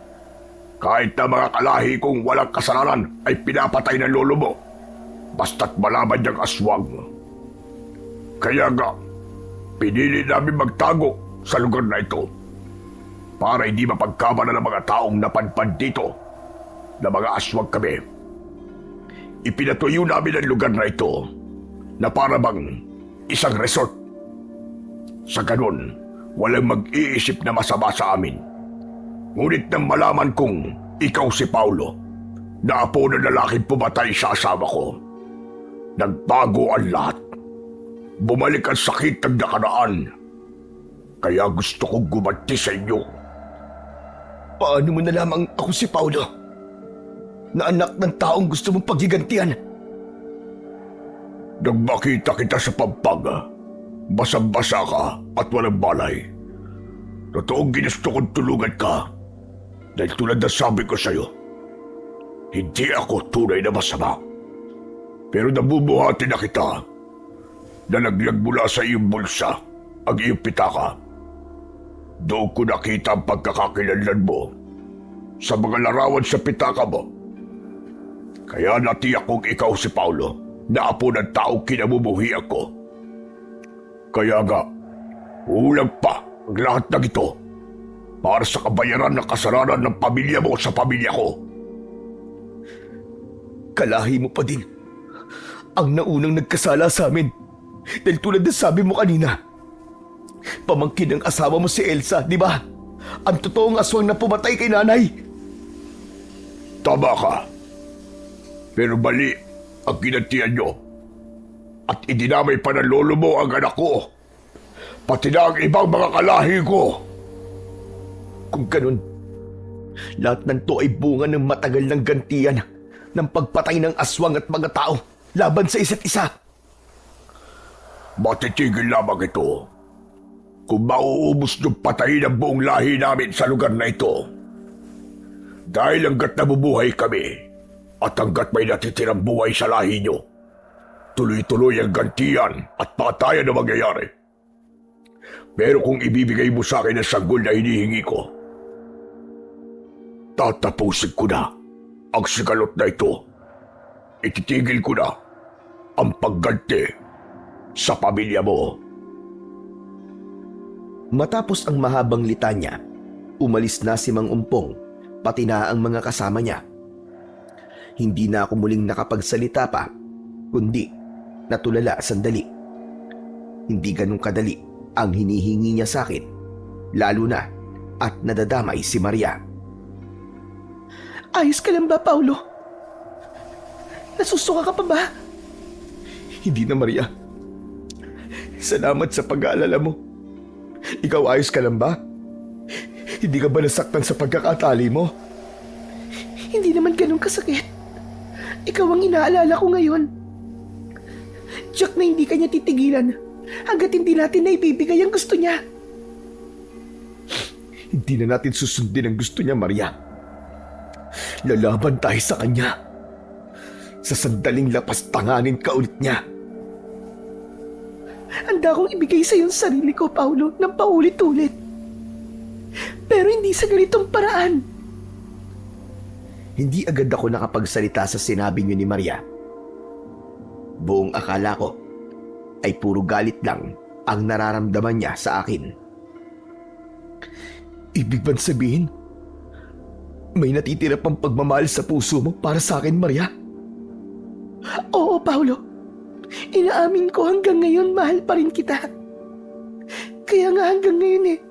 Kahit na mga kalahi kong walang kasalanan ay pinapatay ng lolo mo, basta't malaman niyang aswang. Kaya nga, pinili namin magtago sa lugar na ito para hindi mapagkamalan ng mga taong napadpad dito na mga aswang kami. Ipinatuyo namin ang lugar na ito na para bang isang resort. Sa ganun, walang mag-iisip na masama sa amin. Ngunit nang malaman kong ikaw si Paulo, na apo ng lalaking pumatay sa asawa ko, nagbago ang lahat. Bumalik ang sakit ng nakaraan. Kaya gusto kong gumanti sa inyo. Paano mo nalamang ako si Paulo? Na anak ng taong gusto mong paghigantihan? Nang makita kita sa pampang, basang-basa ka at walang balay. Totoong ginusto kong tulungan ka. Dahil tulad na sabi ko sa'yo, hindi ako tunay na masama. Pero nabubuhati na kita. Nalaglag mula sa iyong bulsa ang iyong pitaka. Doon ko nakita ang pagkakakilanlan mo sa mga larawan sa pitaka mo. Kaya natiyak kong ikaw si Paulo na apo ng taong kinamumuhian ko. Kaya nga, ulang pa ang lahat ng ito para sa kabayaran ng kasalanan ng pamilya mo sa pamilya ko. Kalahi mo pa din ang naunang nagkasala sa amin. Dahil tulad na sabi mo kanina, pamangkin ng asawa mo si Elsa, di ba? Ang totoong aswang na pumatay kay nanay. Tama ka. Pero mali ang ginantian nyo. At idinamay pa ng lolo mo ang anak ko. Pati na ang ibang mga kalahi ko. Kung ganun, lahat ng to ay bunga ng matagal ng gantian ng pagpatay ng aswang at mga tao laban sa isa't isa. Matitigil lamang ito kung mauubos yung patayin ang buong lahi namin sa lugar na ito. Dahil hanggat nabubuhay kami at hanggat may natitirang buhay sa lahi nyo, tuloy-tuloy ang gantian at patayan na mangyayari. Pero kung ibibigay mo sa akin ang sanggol na hinihingi ko, tatapusin ko na ang sigalot na ito. Ititigil ko na ang pagganti sa pamilya mo. Matapos ang mahabang litanya, umalis na si Mang Umpong, pati na ang mga kasama niya. Hindi na ako muling nakapagsalita pa, kundi natulala sandali. Hindi ganun kadali ang hinihingi niya sa akin, lalo na at nadadamay si Maria. Ayos ka lang ba, Paulo? Nasusuka ka pa ba? Hindi na, Maria. Salamat sa pag-aalala mo. Ikaw ayos ka lang ba? Hindi ka ba nasaktan sa pagkakatali mo? Hindi naman ganun kasakit. Ikaw ang inaalala ko ngayon. Jack na hindi kanya titigilan hanggat hindi natin na ibibigay ang gusto niya. Hindi na natin susundin ang gusto niya, Maria. Lalaban tayo sa kanya. Sa sandaling lapastanganin ka ulit niya. Handa kong ibigay sa iyo ang sarili ko, Paulo, ng paulit-ulit. Pero hindi sa ganitong paraan. Hindi agad ako nakapagsalita sa sinabi niyo ni Maria. Buong akala ko ay puro galit lang ang nararamdaman niya sa akin. Ibig bang sabihin, may natitira pang pagmamahal sa puso mo para sa akin, Maria? Oo, Paulo. Inaamin ko hanggang ngayon mahal pa rin kita. Kaya nga hanggang ngayon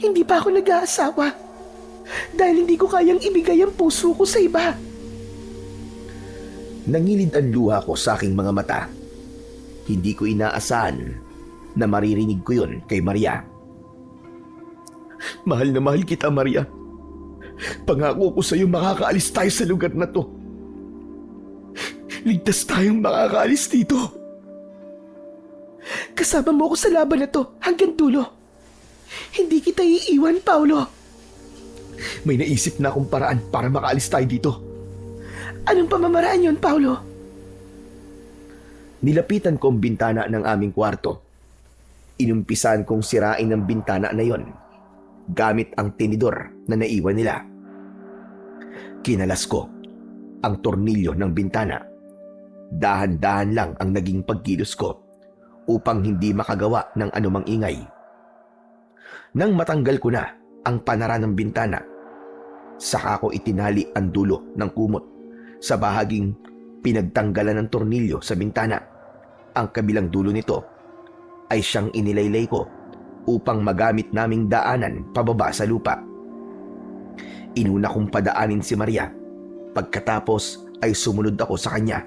hindi pa ako nag-aasawa. Dahil hindi ko kayang ibigay ang puso ko sa iba. Nangilid ang luha ko sa aking mga mata. Hindi ko inaasahan na maririnig ko yun kay Maria. Mahal na mahal kita, Maria. Pangako ko sa iyo makakaalis tayo sa lugar na to. Ligtas tayong makakaalis dito. Kasama mo ako sa laban na to hanggang dulo. Hindi kita iiwan, Paulo. May naisip na akong paraan para makaalis tayo dito. Anong pamamaraan yon, Paulo? Nilapitan ko ang bintana ng aming kwarto. Inumpisan kong sirain ang bintana na yon gamit ang tinidor na naiwan nila. Kinalas ko ang tornilyo ng bintana. Dahan-dahan lang ang naging pagkilos ko upang hindi makagawa ng anumang ingay. Nang matanggal ko na ang panara ng bintana, saka ko itinali ang dulo ng kumot sa bahaging pinagtanggalan ng tornilyo sa bintana. Ang kabilang dulo nito ay siyang inilaylay ko upang magamit naming daanan pababa sa lupa. Inuna kong padaanin si Maria, pagkatapos ay sumunod ako sa kanya.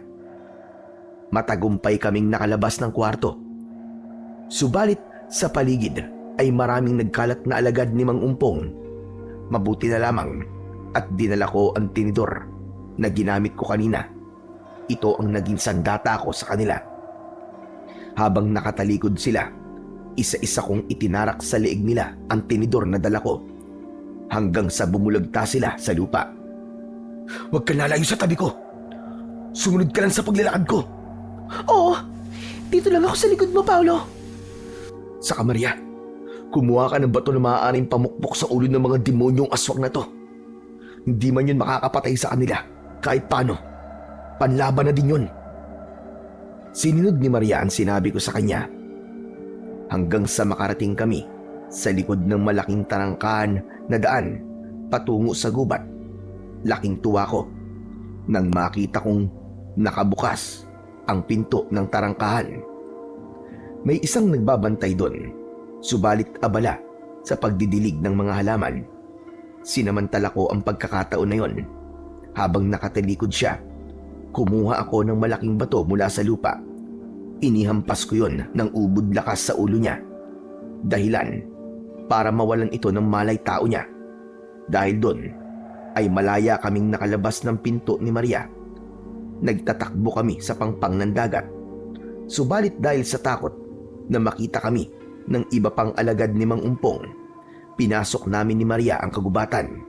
Matagumpay kaming nakalabas ng kwarto. Subalit sa paligid ay maraming nagkalat na alagad ni Mang Umpong. Mabuti na lamang at dinala ko ang tinidor na ginamit ko kanina. Ito ang naging sandata ko sa kanila. Habang nakatalikod sila, isa-isa kong itinarak sa leeg nila ang tinidor na dala ko hanggang sa bumulagta sila sa lupa. Huwag ka lalayo sa tabi ko. Sumunod ka lang sa paglalakad ko. Oo, dito lang ako sa likod mo, Paulo. Saka Maria, kumuha ka ng bato na maaaring pamukpok sa ulo ng mga demonyong aswang na to. Hindi man yun makakapatay sa kanila. Kahit paano, panlaban na din yun. Sinunod ni Maria ang sinabi ko sa kanya. Hanggang sa makarating kami sa likod ng malaking tarangkahan na daan patungo sa gubat. Laking tuwa ko nang makita kong nakabukas ang pinto ng tarangkahan. May isang nagbabantay doon, subalit abala sa pagdidilig ng mga halaman. Sinamantala ko ang pagkakataon na yon. Habang nakatalikod siya, kumuha ako ng malaking bato mula sa lupa. Inihampas ko yon ng ubod lakas sa ulo niya. Dahilan para mawalan ito ng malay tao niya. Dahil doon ay malaya kaming nakalabas ng pinto ni Maria. Nagtatakbo kami sa pangpang ng dagat. Subalit dahil sa takot na makita kami ng iba pang alagad ni Mang Umpong, pinasok namin ni Maria ang kagubatan.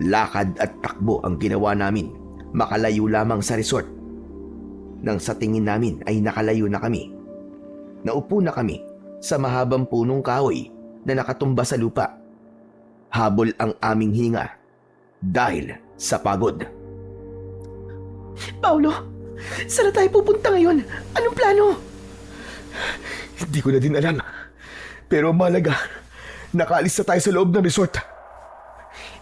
Lakad at takbo ang ginawa namin, makalayo lamang sa resort. Nang sa tingin namin ay nakalayo na kami, naupo na kami sa mahabang punong kahoy na nakatumba sa lupa. Habol ang aming hinga dahil sa pagod. Paolo, saan na tayo pupunta ngayon? Anong plano? Hindi ko na din alam. Pero ang mahalaga, nakaalis na tayo sa loob ng resort.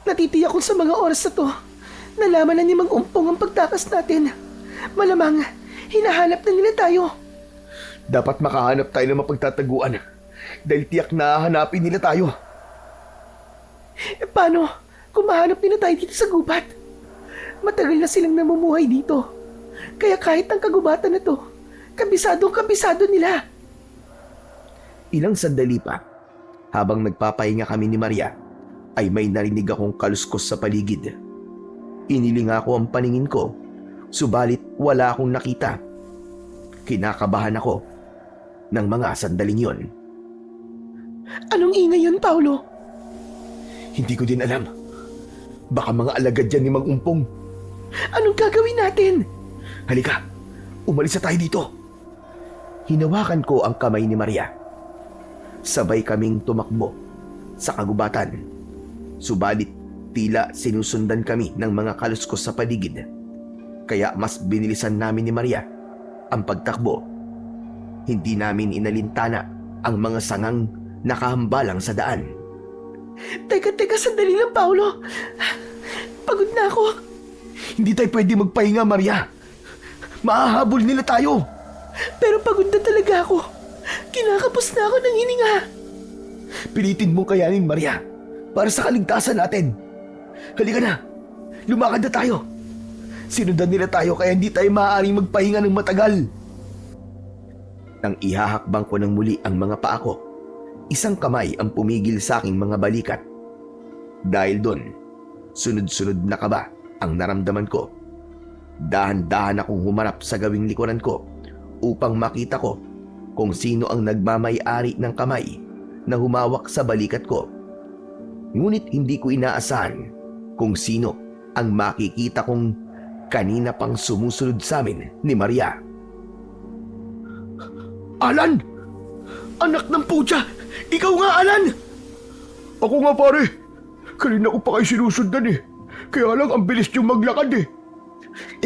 Natitiyak kong sa mga oras na to, nalaman na ni Mang Umpong ang pagtakas natin. Malamang, hinahanap na nila tayo. Dapat makahanap tayo ng mapagtataguan dahil tiyak na hahanapin nila tayo. Paano kung mahanap nila tayo dito sa gubat? Matagal na silang namumuhay dito. Kaya kahit ang kagubatan na to, kabisado nila. Ilang sandali pa, habang nagpapahinga kami ni Maria, ay may narinig akong kaluskos sa paligid. Inilinga ko ang paningin ko, subalit wala akong nakita. Kinakabahan ako ng mga sandaling yon. Anong ingay yun, Paolo? Hindi ko din alam. Baka mga alagad yan ni Mang Umpong. Anong gagawin natin? Halika, umalis na tayo dito. Hinawakan ko ang kamay ni Maria. Sabay kaming tumakbo sa kagubatan. Subalit tila sinusundan kami ng mga kaluskos sa paligid. Kaya mas binilisan namin ni Maria ang pagtakbo. Hindi namin inalintana ang mga sangang nakahambalang sa daan. Teka, sandali lang, Paolo. Pagod na ako. Hindi tayo pwede magpahinga, Maria. Mahahabol nila tayo. Pero pagod na talaga ako. Kinakapos na ako ng hininga. Pilitin mo kayanin, Maria, para sa kaligtasan natin. Halika na, lumakad na tayo. Sinundan nila tayo kaya hindi tayo maaaring magpahinga ng matagal. Nang ihahakbang ko ng muli ang mga paa ko, isang kamay ang pumigil sa aking mga balikat. Dahil doon, sunod-sunod na kaba ang naramdaman ko. Dahan-dahan akong humarap sa gawing likuran ko upang makita ko kung sino ang nagmamay-ari ng kamay na humawak sa balikat ko. Ngunit hindi ko inaasahan kung sino ang makikita kong kanina pang sumusunod sa amin ni Maria. Alan! Anak ng putya! Ikaw nga, Alan! Ako nga, pare. Kanina ko pa kayo sinusundan eh. Kaya lang ang bilis niyong maglakad eh.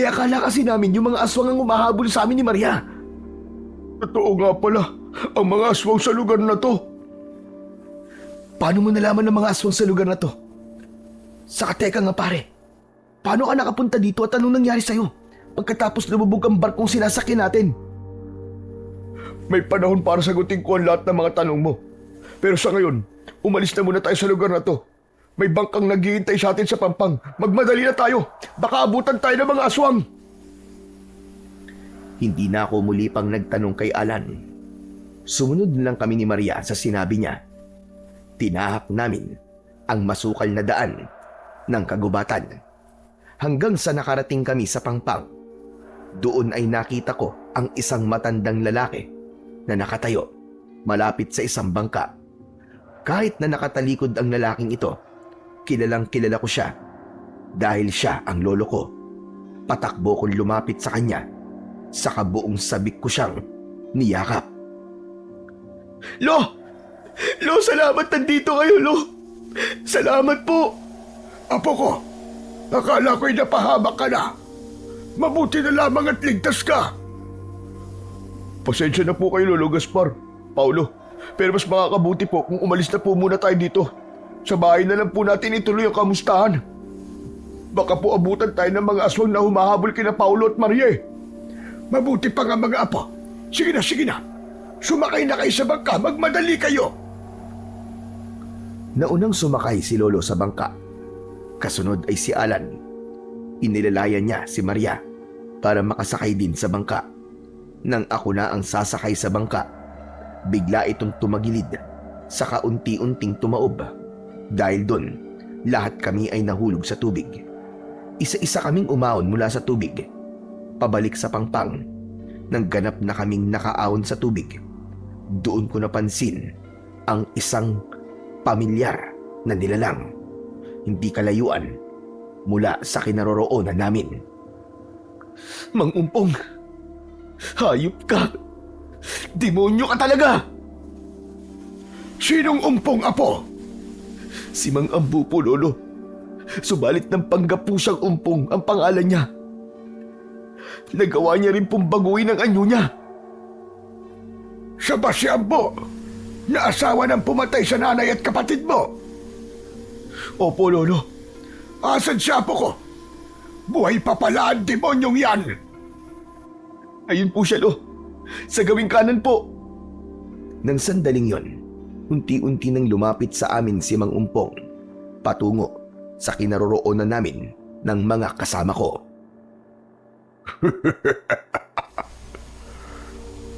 Akala kasi namin yung mga aswang ang umahabol sa amin ni Maria. Totoo nga pala, ang mga aswang sa lugar na to. Paano mo nalaman ng mga aswang sa lugar na to? Saka teka nga, pare. Paano ka nakapunta dito at anong nangyari sa'yo pagkatapos lumubog ang barkong sinasakyan natin? May panahon para sagutin ko ang lahat ng mga tanong mo. Pero sa ngayon, umalis na muna tayo sa lugar na to. May bangkang naghihintay sa atin sa pampang. Magmadali na tayo. Baka abutan tayo ng mga aswang. Hindi na ako muli pang nagtanong kay Alan. Sumunod lang kami ni Maria sa sinabi niya. Tinahak namin ang masukal na daan ng kagubatan. Hanggang sa nakarating kami sa pangpang. Doon ay nakita ko ang isang matandang lalaki na nakatayo malapit sa isang bangka. Kahit na nakatalikod ang lalaking ito, kilalang kilala ko siya dahil siya ang lolo ko. Patakbo kong lumapit sa kanya. Sa kabuong sabik ko siyang niyakap. Lo! Lo, salamat nandito kayo, Lo. Salamat po. Apo ko, akala ko'y napahamak ka na. Mabuti na lamang at ligtas ka. Pasensya na po kayo, Lolo Gaspar, Paulo. Pero mas makakabuti po kung umalis na po muna tayo dito. Sa bahay na lang po natin ituloy ang kamustahan. Baka po abutan tayo ng mga aswang na humahabol kina Paulo at Maria eh. Mabuti pa nga mga apo. Sige na, sige na. Sumakay na kayo sa bangka, magmadali kayo. Naunang sumakay si Lolo sa bangka. Kasunod ay si Alan. Inilalayan niya si Maria para makasakay din sa bangka. Nang ako na ang sasakay sa bangka, bigla itong tumagilid, saka unti-unting tumaob. Dahil doon, lahat kami ay nahulog sa tubig. Isa-isa kaming umahon mula sa tubig, pabalik sa pangpang. Nang ganap na kaming nakaahon sa tubig, doon ko napansin ang isang pamilyar na nilalang, hindi kalayuan mula sa kinaroroonan namin. Mang Umpong, hayop ka. Demonyo ka talaga. Sinong umpong, apo? Si Mang Ambu po, Lolo. Subalit ng panggapusang Umpong ang pangalan niya. Nagawa niya rin pong baguhin ang anyo niya. Siya ba si Ambo, na asawa ng pumatay sa nanay at kapatid mo? Opo, Lolo. Asan si apo ko? Buhay pa pala ang demonyong yan. Ayun po siya, Lo. Sa gawing kanan po. Nang sandaling yon, unti-unti nang lumapit sa amin si Mang Umpong, patungo sa kinaroroonan namin ng mga kasama ko.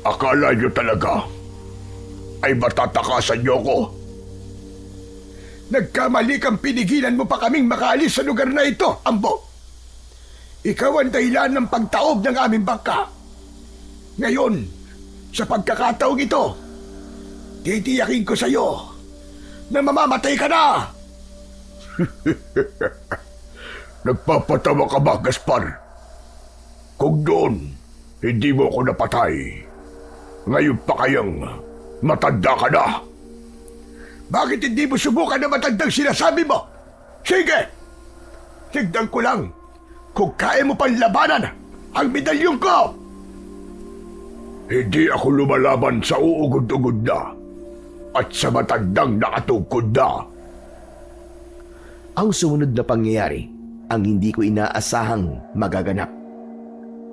Akala niyo talaga ay matatakasan niyo ko? Nagkamali kang pinigilan mo pa kaming makaalis sa lugar na ito, Ambo. Ikaw ang dahilan ng pagtaob ng aming bangka. Ngayon, sa pagkakataong ito, titiyakin ko sa iyo na mamamatay ka na! Nagpapatawa ka ba, Gaspar? Kung doon, hindi mo ako napatay. Ngayon pa kayang matanda ka na. Bakit hindi mo subukan na matandang sinasabi mo? Sige! Tignan ko lang kung kaya mo pang labanan ang medalyong ko! Hindi ako lumalaban sa uugod-ugod na at sa matandang nakatungkod na. Ang sumunod na pangyayari ang hindi ko inaasahang magaganap.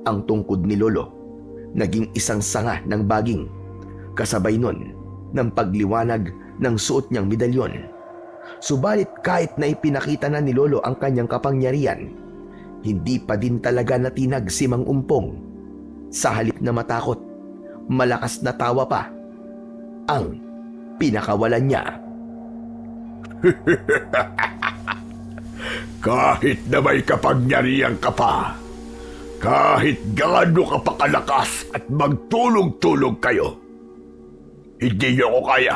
Ang tungkod ni Lolo naging isang sanga ng baging, kasabay nun ng pagliwanag ng suot niyang medalyon. Subalit kahit na ipinakita na ni Lolo ang kanyang kapangyarihan, hindi pa din talaga natinag si Mang Umpong. Sa halip na matakot, malakas na tawa pa ang pinakawalan niya. Kahit na may kapangyarihan ka pa, kahit gaano ka pa kalakas at magtulong-tulong kayo, hindi niyo ako kaya.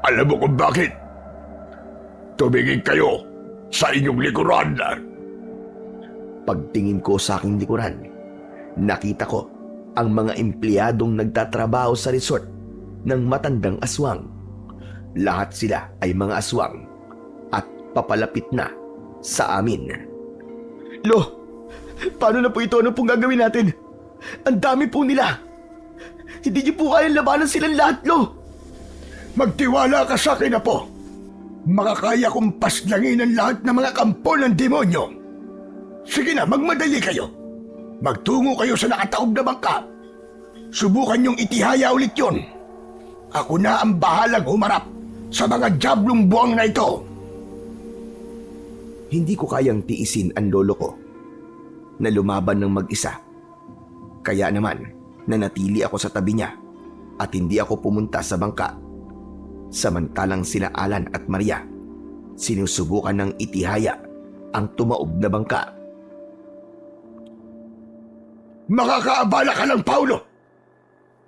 Alam mo kung bakit? Tumingin kayo sa inyong likuran. Pagtingin ko sa aking likuran, nakita ko ang mga empleyadong nagtatrabaho sa resort ng matandang aswang. Lahat sila ay mga aswang at papalapit na sa amin. Lo, paano na po ito? Ano pong gagawin natin? Ang dami po nila. Hindi niyo po kayang labanan silang lahat, Lo. Magtiwala ka sa akin, Apo. Makakaya kong paslangin ang lahat ng mga kampo ng demonyo. Sige na, magmadali kayo. Magtungo kayo sa nakataob na bangka. Subukan niyong itihaya ulit yon. Ako na ang bahalang humarap sa mga diablong buwang na ito. Hindi ko kayang tiisin ang lolo ko na lumaban ng mag-isa. Kaya naman, nanatili ako sa tabi niya at hindi ako pumunta sa bangka. Samantalang sila Alan at Maria, sinusubukan ng itihaya ang tumaob na bangka. Makakaabala ka lang, Paulo.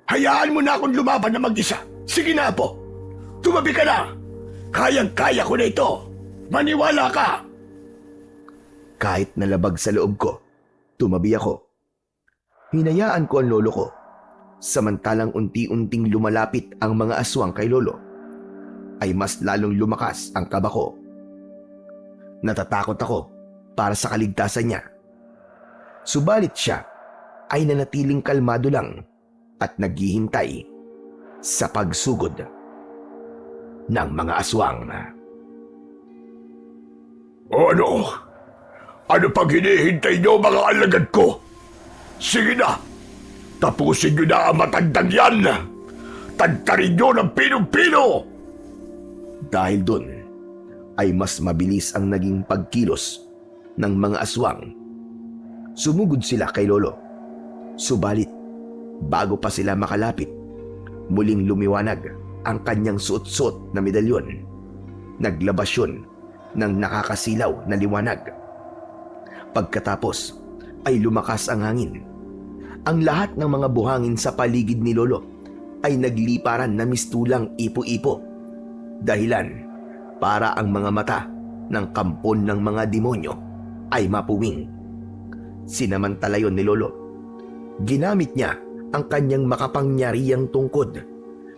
Hayaan mo na akong lumaban na mag-isa. Sige na, Apo. Tumabi ka na. Kayang-kaya ko na ito. Maniwala ka. Kahit nalabag sa loob ko, tumabi ako. Hinayaan ko ang lolo ko. Samantalang unti-unting lumalapit ang mga aswang kay Lolo, ay mas lalong lumakas ang kaba ko. Natatakot ako para sa kaligtasan niya. Subalit siya ay nanatiling kalmado lang at naghihintay sa pagsugod ng mga aswang. O ano? Ano pang hinihintay niyo mga alagad ko? Sige na! Tapusin niyo na ang matandang yan! Tagtarin niyo ng pinong-pino! Dahil doon ay mas mabilis ang naging pagkilos ng mga aswang. Sumugod sila kay Lolo. Subalit, bago pa sila makalapit, muling lumiwanag ang kanyang suot-suot na medalyon. Naglabas yun ng nakakasilaw na liwanag. Pagkatapos ay lumakas ang hangin. Ang lahat ng mga buhangin sa paligid ni Lolo ay nagliparan na mistulang ipo-ipo. Dahilan para ang mga mata ng kampon ng mga demonyo ay mapuwing. Sinamantala yon ni Lolo. Ginamit niya ang kanyang makapangyarihang tungkod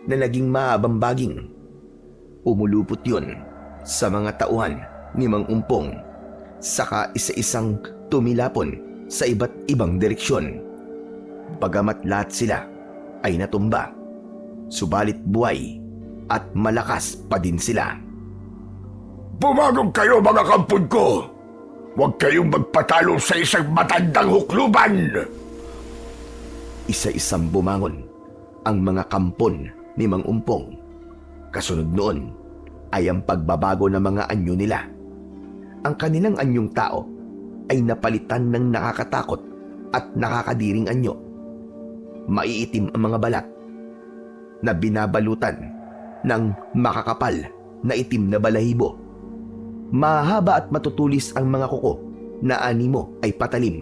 na naging mahabang baging. Umulupot yun sa mga tauhan ni Mang Umpong, saka isa-isang tumilapon sa iba't ibang direksyon. Bagamat lahat sila ay natumba, subalit buhay at malakas pa din sila. Bumangon kayo mga kampon ko! Huwag kayong magpatalo sa isang matandang hukluban! Isa-isang bumangon ang mga kampon ni Mang Umpong. Kasunod noon ay ang pagbabago ng mga anyo nila. Ang kanilang anyong tao ay napalitan ng nakakatakot at nakakadiring anyo. Maiitim ang mga balat na binabalutan ng makakapal na itim na balahibo. Mahaba at matutulis ang mga kuko na animo ay patalim.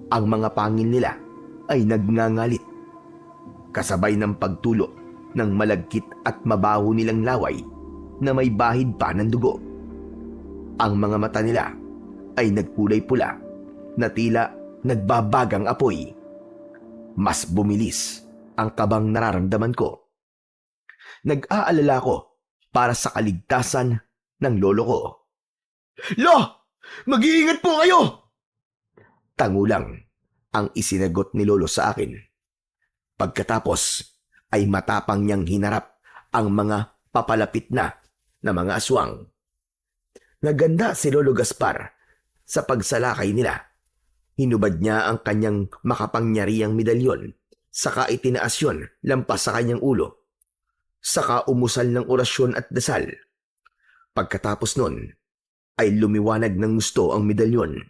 Ang mga pangil nila ay nagngangalit, kasabay ng pagtulo ng malagkit at mabaho nilang laway na may bahid pa ng dugo. Ang mga mata nila ay nagkulay pula na tila nagbabagang apoy. Mas bumilis ang kabang nararamdaman ko. Nag-aalala ko para sa kaligtasan ng lolo ko. Lo! Mag-iingat po kayo! Tangulang ang isinagot ni Lolo sa akin. Pagkatapos ay matapang niyang hinarap ang mga papalapit na mga aswang. Naganda si Lolo Gaspar sa pagsalakay nila. Hinubad niya ang kanyang makapangyarihang medalyon, saka itinaas yun lampas sa kanyang ulo. Saka umusal ng orasyon at dasal. Pagkatapos nun, ay lumiwanag ng gusto ang medalyon.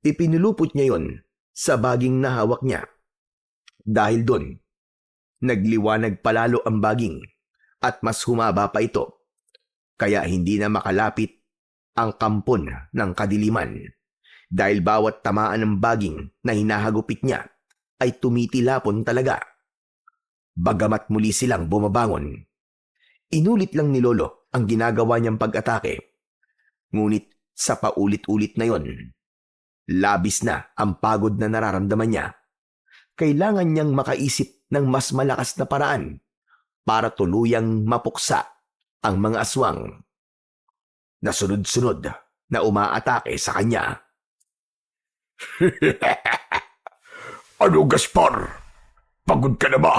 Ipinulupot niya yon sa baging na hawak niya. Dahil doon, nagliwanag palalo ang baging at mas humaba pa ito. Kaya hindi na makalapit ang kampon ng kadiliman. Dahil bawat tamaan ng baging na hinahagupit niya ay tumitilapon talaga. Bagamat muli silang bumabangon, inulit lang ni Lolo ang ginagawa niyang pag-atake. Ngunit sa paulit-ulit na yon, labis na ang pagod na nararamdaman niya. Kailangan niyang makaisip ng mas malakas na paraan para tuluyang mapuksa ang mga aswang na sunod-sunod na umaatake sa kanya. Ano, Gaspar? Pagod ka na ba?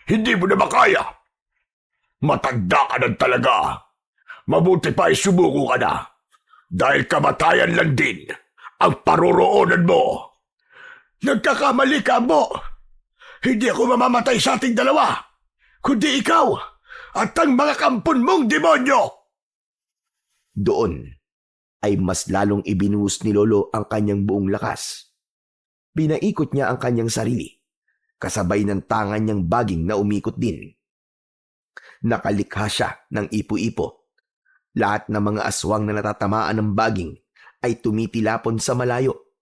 Hindi mo na makaya? Matanda ka na talaga. Mabuti pa ay sumuko ka na. Dahil kamatayan lang din ang paroroonan mo. Nagkakamali ka, Ambo. Hindi ako mamamatay sa ating dalawa, kundi ikaw at ang mga kampon mong demonyo. Doon ay mas lalong ibinuhos ni Lolo ang kanyang buong lakas. Pinaikot niya ang kanyang sarili, kasabay ng tangan niyang baging na umikot din. Nakalikha siya ng ipo-ipo. Lahat ng mga aswang na natatamaan ng baging ay tumitilapon sa malayo.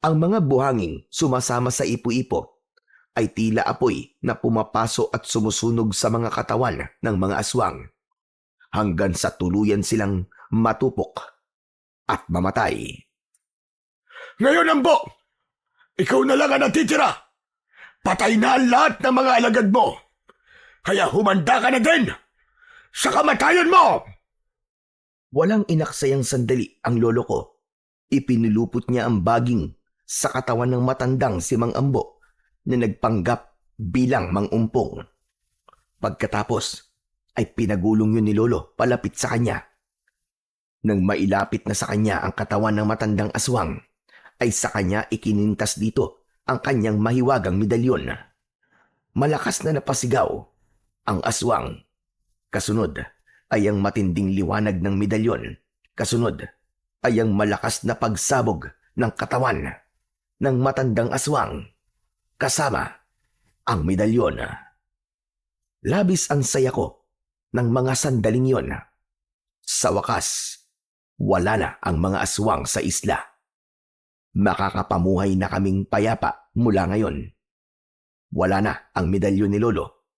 Ang mga buhanging sumasama sa ipo-ipo ay tila apoy na pumapaso at sumusunog sa mga katawan ng mga aswang hanggang sa tuluyan silang matupok at mamatay. Ngayon, Ambo, ikaw na lang ang natitira. Patay na ang lahat ng mga alagad mo. Kaya humanda ka na din sa kamatayan mo! Walang inaksayang sandali ang lolo ko. Ipinulupot niya ang baging sa katawan ng matandang si Mang Ambo na nagpanggap bilang Mang Umpong. Pagkatapos ay pinagulong yun ni lolo palapit sa kanya. Nang mailapit na sa kanya ang katawan ng matandang aswang, ay sa kanya ikinintas dito ang kanyang mahiwagang medalyon. Malakas na napasigaw ang aswang. Kasunod ay ang matinding liwanag ng medalyon. Kasunod ay ang malakas na pagsabog ng katawan ng matandang aswang kasama ang medalyon. Labis ang saya ko ng mga sandaling yon. Sa wakas, wala na ang mga aswang sa isla. Makakapamuhay na kaming payapa mula ngayon. Wala na ang medalyon ni lolo,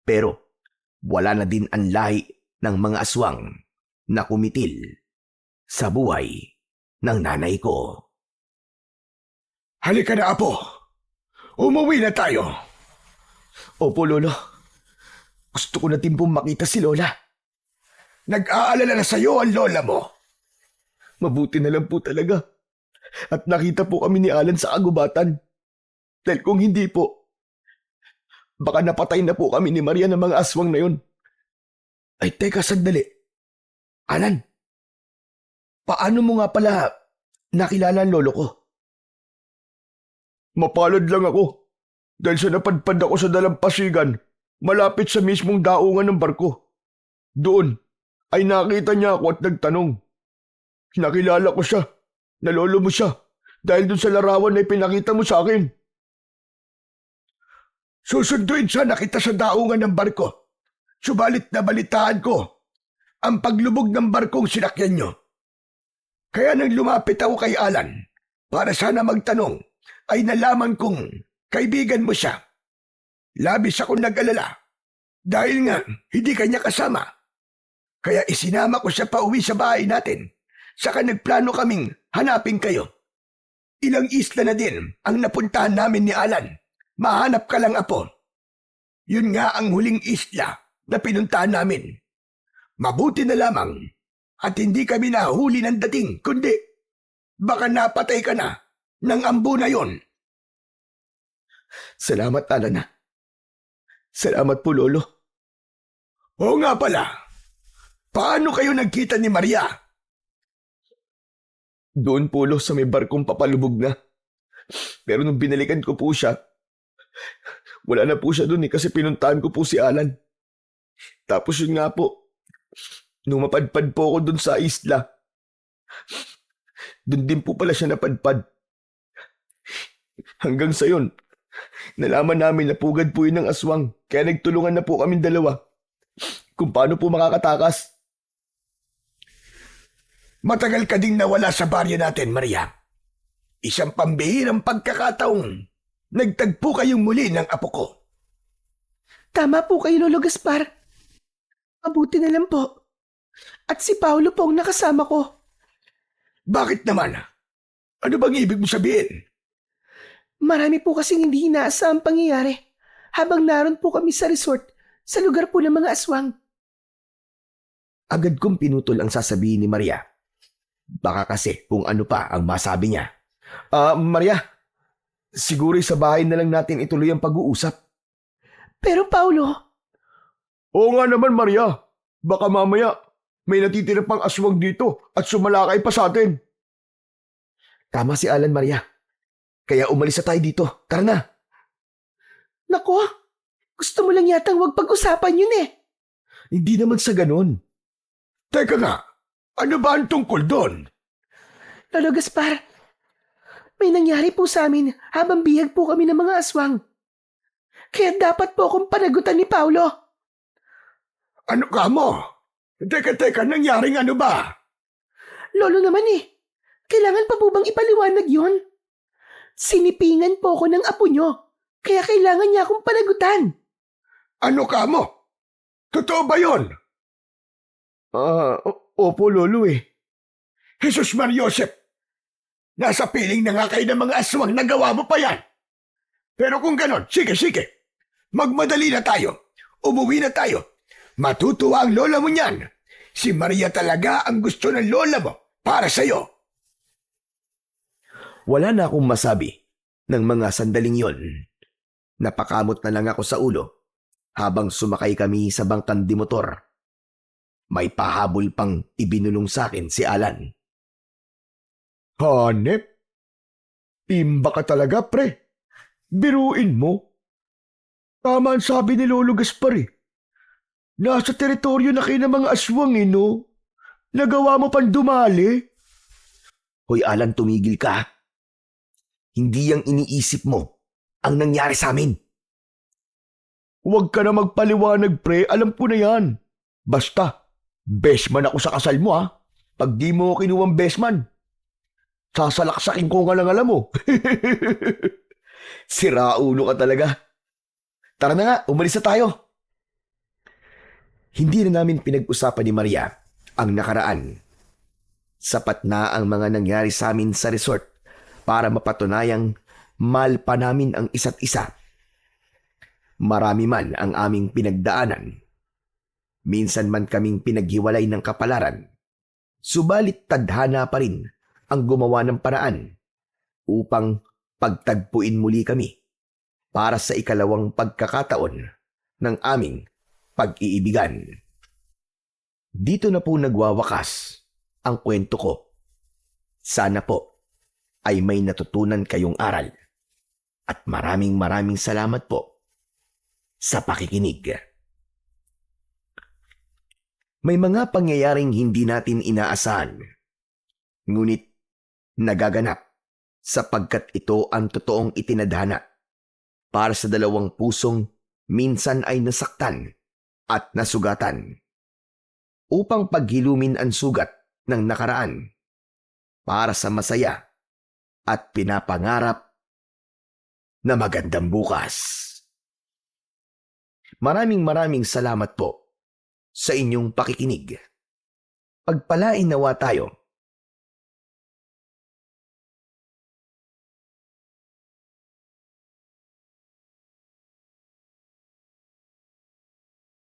pero wala na din ang lahi ng mga aswang na kumitil sa buhay ng nanay ko. Halika na, Apo. Umuwi na tayo. Opo, Lolo. Gusto ko na din pong makita si Lola. Nag-aalala na sa'yo ang lola mo. Mabuti na lang po talaga. At nakita po kami ni Alan sa kagubatan. Dahil kung hindi po, baka napatay na po kami ni Maria ng mga aswang na yun. Ay, teka, sandali. Alan, paano mo nga pala nakilala ang lolo ko? Mapalad lang ako. Dahil sa napadpad ako sa dalampasigan, malapit sa mismong daungan ng barko. Doon ay nakita niya ako at nagtanong. Nakilala ko siya. Nalolo mo siya. Dahil doon sa larawan na ipinakita mo sa akin. Susunduin sana kita sa daungan ng barko. Subalit na balitaan ko ang paglubog ng barkong sinakyan nyo. Kaya nang lumapit ako kay Alan para sana magtanong, ay nalaman kong kaibigan mo siya. Labis akong nag-alala dahil nga hindi kanya kasama. Kaya isinama ko siya pa uwi sa bahay natin. Saka nagplano kaming hanapin kayo. Ilang isla na din ang napuntahan namin ni Alan. Mahanap ka lang, Apo. Yun nga ang huling isla na pinuntahan namin. Mabuti na lamang at hindi kami nahuli ng dating, kundi baka napatay ka na ng ambo na yon. Salamat, Alan. Salamat po, Lolo. Oo nga pala. Paano kayo nagkita ni Maria? Doon po, Lo, sa may barkong papalubog na. Pero nung binalikan ko po siya, wala na po siya doon kasi pinuntahan ko po si Alan. Tapos yun nga po, nung mapadpad po ako doon sa isla, doon din po pala siya napadpad. Hanggang sa yun, nalaman namin na pugad po yun ng aswang, kaya nagtulungan na po kaming dalawa kung paano po makakatakas. Matagal ka ding nawala sa baryo natin, Maria. Isang pambihirang pagkakataong nagtagpo kayong muli ng apo ko. Tama po kayo, Lolo Gaspar. Mabuti na lang po. At si Paulo po ang nakasama ko. Bakit naman? Ano bang ibig mo sabihin? Marami po kasing hindi inaasahang pangyayari habang naroon po kami sa resort sa lugar po ng mga aswang. Agad kong pinutol ang sasabihin ni Maria. Baka kasi kung ano pa ang masabi niya. Maria, siguro sa bahay na lang natin ituloy ang pag-uusap. Pero Paulo, Oo nga naman, Maria. Baka mamaya may natitira pang aswang dito at sumalakay pa sa atin. Tama si Alan, Maria. Kaya umalis na tayo dito. Tara na. nako, gusto mo lang yatang wag pag-usapan yun eh. Hindi naman sa ganun. Teka nga, ano ba ang tungkol doon? Lolo Gaspar, may nangyari po sa amin habang bihag po kami ng mga aswang. Kaya dapat po akong panagutan ni Paulo. Ano ka mo? Teka, nangyaring ano ba? Lolo naman eh, kailangan pa po bang ipaliwanag yun? Sinipingan po ako ng apo nyo, kaya kailangan niya akong panagutan. Ano ka mo? Totoo ba yon? Opo, Lolo eh. Jesus Mar Joseph, nasa piling na nga kayo ng mga aswang, nagawa mo pa yan. Pero kung ganon, sige. Magmadali na tayo. Umuwi na tayo. Matutuwa ang lola mo niyan. Si Maria talaga ang gusto ng lola mo para sa'yo. Wala na akong masabi ng mga sandaling yon. Napakamot na lang ako sa ulo habang sumakay kami sa bangkang di motor. May pahabol pang ibinulong sa akin si Alan. Hanep? Timba ka talaga, pre. Biruin mo. Tama ang sabi ni Lolo Gaspar eh. Nasa teritoryo na kayo ng mga aswang eh, no? Nagawa mo pang dumali? Hoy Alan, tumigil ka. Hindi yang iniisip mo ang nangyari sa amin. Huwag ka na magpaliwanag, pre. Alam ko na yan. Basta, bestman ako sa kasal mo, ha? Pag di mo kinuwang bestman, sasalaksakin ko nga lang alam mo. Siraulo ka talaga. Tara na nga, umalis na tayo. Hindi na namin pinag-usapan ni Maria ang nakaraan. Sapat na ang mga nangyari sa amin sa resort para mapatunayang mahal pa namin ang isa't isa. Marami man ang aming pinagdaanan. Minsan man kaming pinaghiwalay ng kapalaran. Subalit tadhana pa rin ang gumawa ng paraan upang pagtagpuin muli kami para sa ikalawang pagkakataon ng aming pag-iibigan. Dito na po nagwawakas ang kwento ko. Sana po ay may natutunan kayong aral at maraming salamat po sa pakikinig. May mga pangyayaring hindi natin inaasahan, ngunit nagaganap sapagkat ito ang totoong itinadhana para sa dalawang pusong minsan ay nasaktan at nasugatan upang paghilumin ang sugat ng nakaraan para sa masaya at pinapangarap na magandang bukas. Maraming salamat po sa inyong pakikinig. Pagpalain nawa tayo